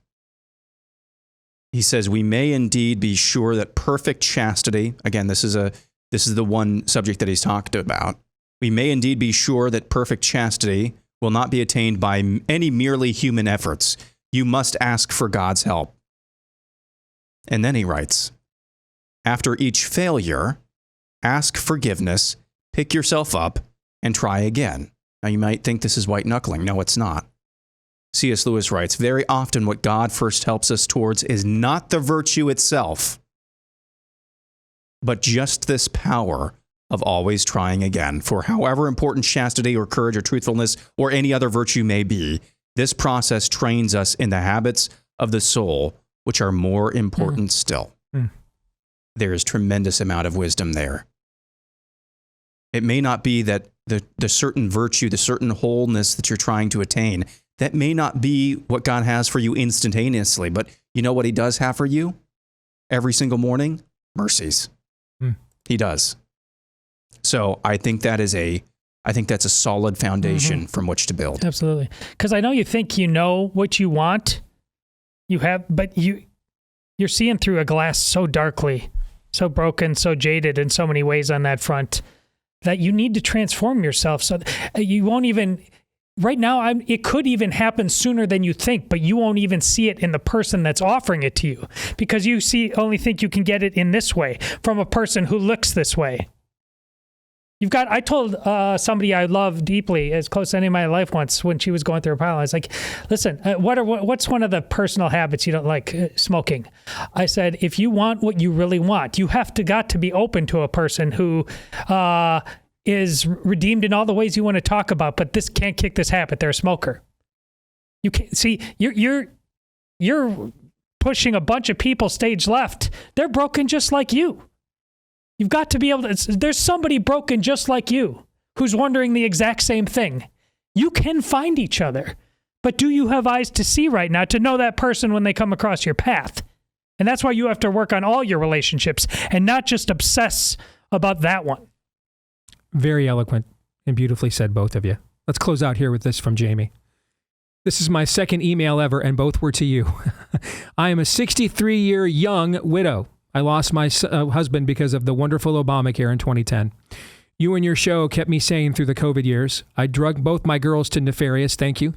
He says, we may indeed be sure that perfect chastity, again, this is the one subject that he's talked about. We may indeed be sure that perfect chastity will not be attained by any merely human efforts. You must ask for God's help. And then he writes, after each failure, ask forgiveness, pick yourself up, and try again. Now you might think this is white knuckling. No, it's not. C.S. Lewis writes, very often what God first helps us towards is not the virtue itself, but just this power of always trying again. For however important chastity or courage or truthfulness or any other virtue may be, this process trains us in the habits of the soul, which are more important still. There is tremendous amount of wisdom there. It may not be that the certain virtue, the certain wholeness that you're trying to attain, that may not be what God has for you instantaneously, but you know what he does have for you every single morning? Mercies. He does. So I think that's a solid foundation from which to build. Absolutely. Because I know you think you know what you want, but you're seeing through a glass so darkly, so broken, so jaded in so many ways on that front, that you need to transform yourself. So you won't even, right now, it could even happen sooner than you think, but you won't even see it in the person that's offering it to you, because you only think you can get it in this way from a person who looks this way. I told somebody I love deeply, as close to any of my life once, when she was going through a pile, I was like, listen, what's one of the personal habits you don't like? Smoking. I said, if you want what you really want, you got to be open to a person who is redeemed in all the ways you want to talk about, but this can't kick this habit. They're a smoker. You can't see, you're pushing a bunch of people stage left. They're broken just like you. You've got to be able to, there's somebody broken just like you who's wondering the exact same thing. You can find each other, but do you have eyes to see right now to know that person when they come across your path? And that's why you have to work on all your relationships and not just obsess about that one. Very eloquent and beautifully said, both of you. Let's close out here with this from Jamie. This is my second email ever, and both were to you. I am a 63-year young widow. I lost my husband because of the wonderful Obamacare in 2010. You and your show kept me sane through the COVID years. I drugged both my girls to nefarious. Thank you.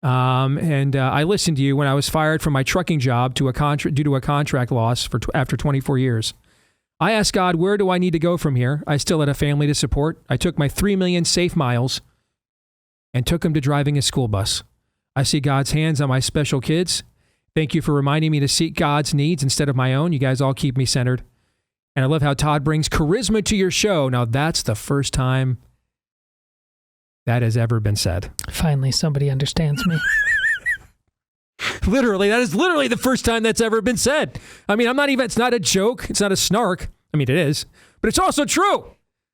And I listened to you when I was fired from my trucking job due to a contract loss after 24 years. I asked God, where do I need to go from here? I still had a family to support. I took my 3 million safe miles and took them to driving a school bus. I see God's hands on my special kids. Thank you for reminding me to seek God's needs instead of my own. You guys all keep me centered. And I love how Todd brings charisma to your show. Now, that's the first time that has ever been said. Finally, somebody understands me. Literally, that is literally the first time that's ever been said. I mean, it's not a joke. It's not a snark. I mean, it is, but it's also true.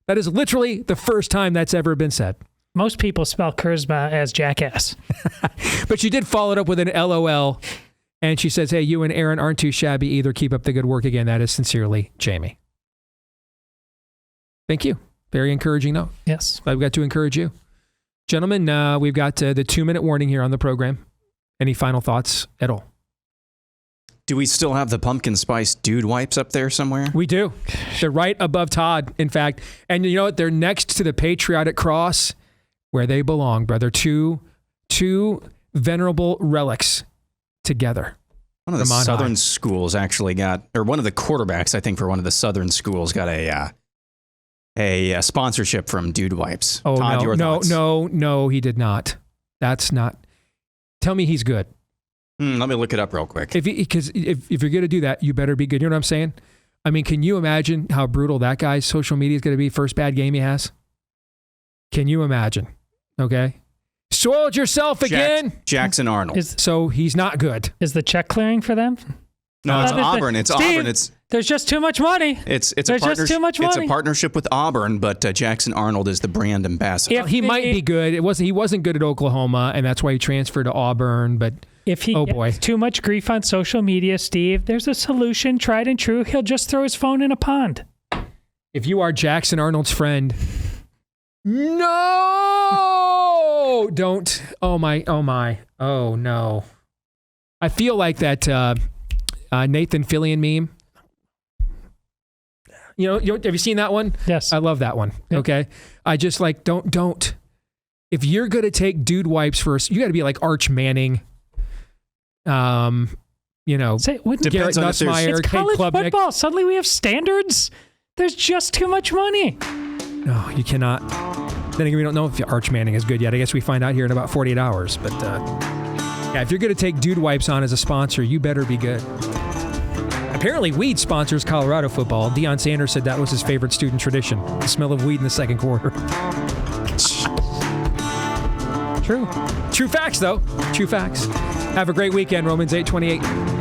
That is literally the first time that's ever been said. Most people spell charisma as jackass. But she did follow it up with an LOL. And she says, hey, you and Aaron aren't too shabby either. Keep up the good work again. That is sincerely Jamie. Thank you. Very encouraging note. Yes. I've got to encourage you. Gentlemen, we've got the 2-minute warning here on the program. Any final thoughts at all? Do we still have the pumpkin spice dude wipes up there somewhere? We do. They're right above Todd, in fact. And you know what? They're next to the patriotic cross where they belong, brother. Two venerable relics together. One of the Southern schools actually got, or one of the quarterbacks, I think, for one of the Southern schools got a sponsorship from Dude Wipes. Oh, Todd, no, he did not. That's not. Tell me he's good. Let me look it up real quick. Because if you're going to do that, you better be good. You know what I'm saying? I mean, can you imagine how brutal that guy's social media is going to be first bad game he has? Can you imagine? Okay. Soiled yourself again. Jackson Arnold. So he's not good. Is the check clearing for them? No, it's Auburn. It's Steve, Auburn. There's just too much money. It's just too much money. It's a partnership with Auburn, but Jackson Arnold is the brand ambassador. He might be good. He wasn't good at Oklahoma, and that's why he transferred to Auburn. But if he gets too much grief on social media, Steve, there's a solution, tried and true. He'll just throw his phone in a pond. If you are Jackson Arnold's friend, no, don't. Oh my. Oh no. I feel like that Nathan Fillion meme. You know, have you seen that one? Yes. I love that one. Yep. Okay. I just like, don't. If you're going to take dude wipes first, you got to be like Arch Manning. Garrett Nussmeier, it's college football. Suddenly we have standards. There's just too much money. No, you cannot. Then again, we don't know if Arch Manning is good yet. I guess we find out here in about 48 hours. But if you're going to take dude wipes on as a sponsor, you better be good. Apparently, weed sponsors Colorado football. Deion Sanders said that was his favorite student tradition. The smell of weed in the second quarter. True facts, though. True facts. Have a great weekend, Romans 8:28.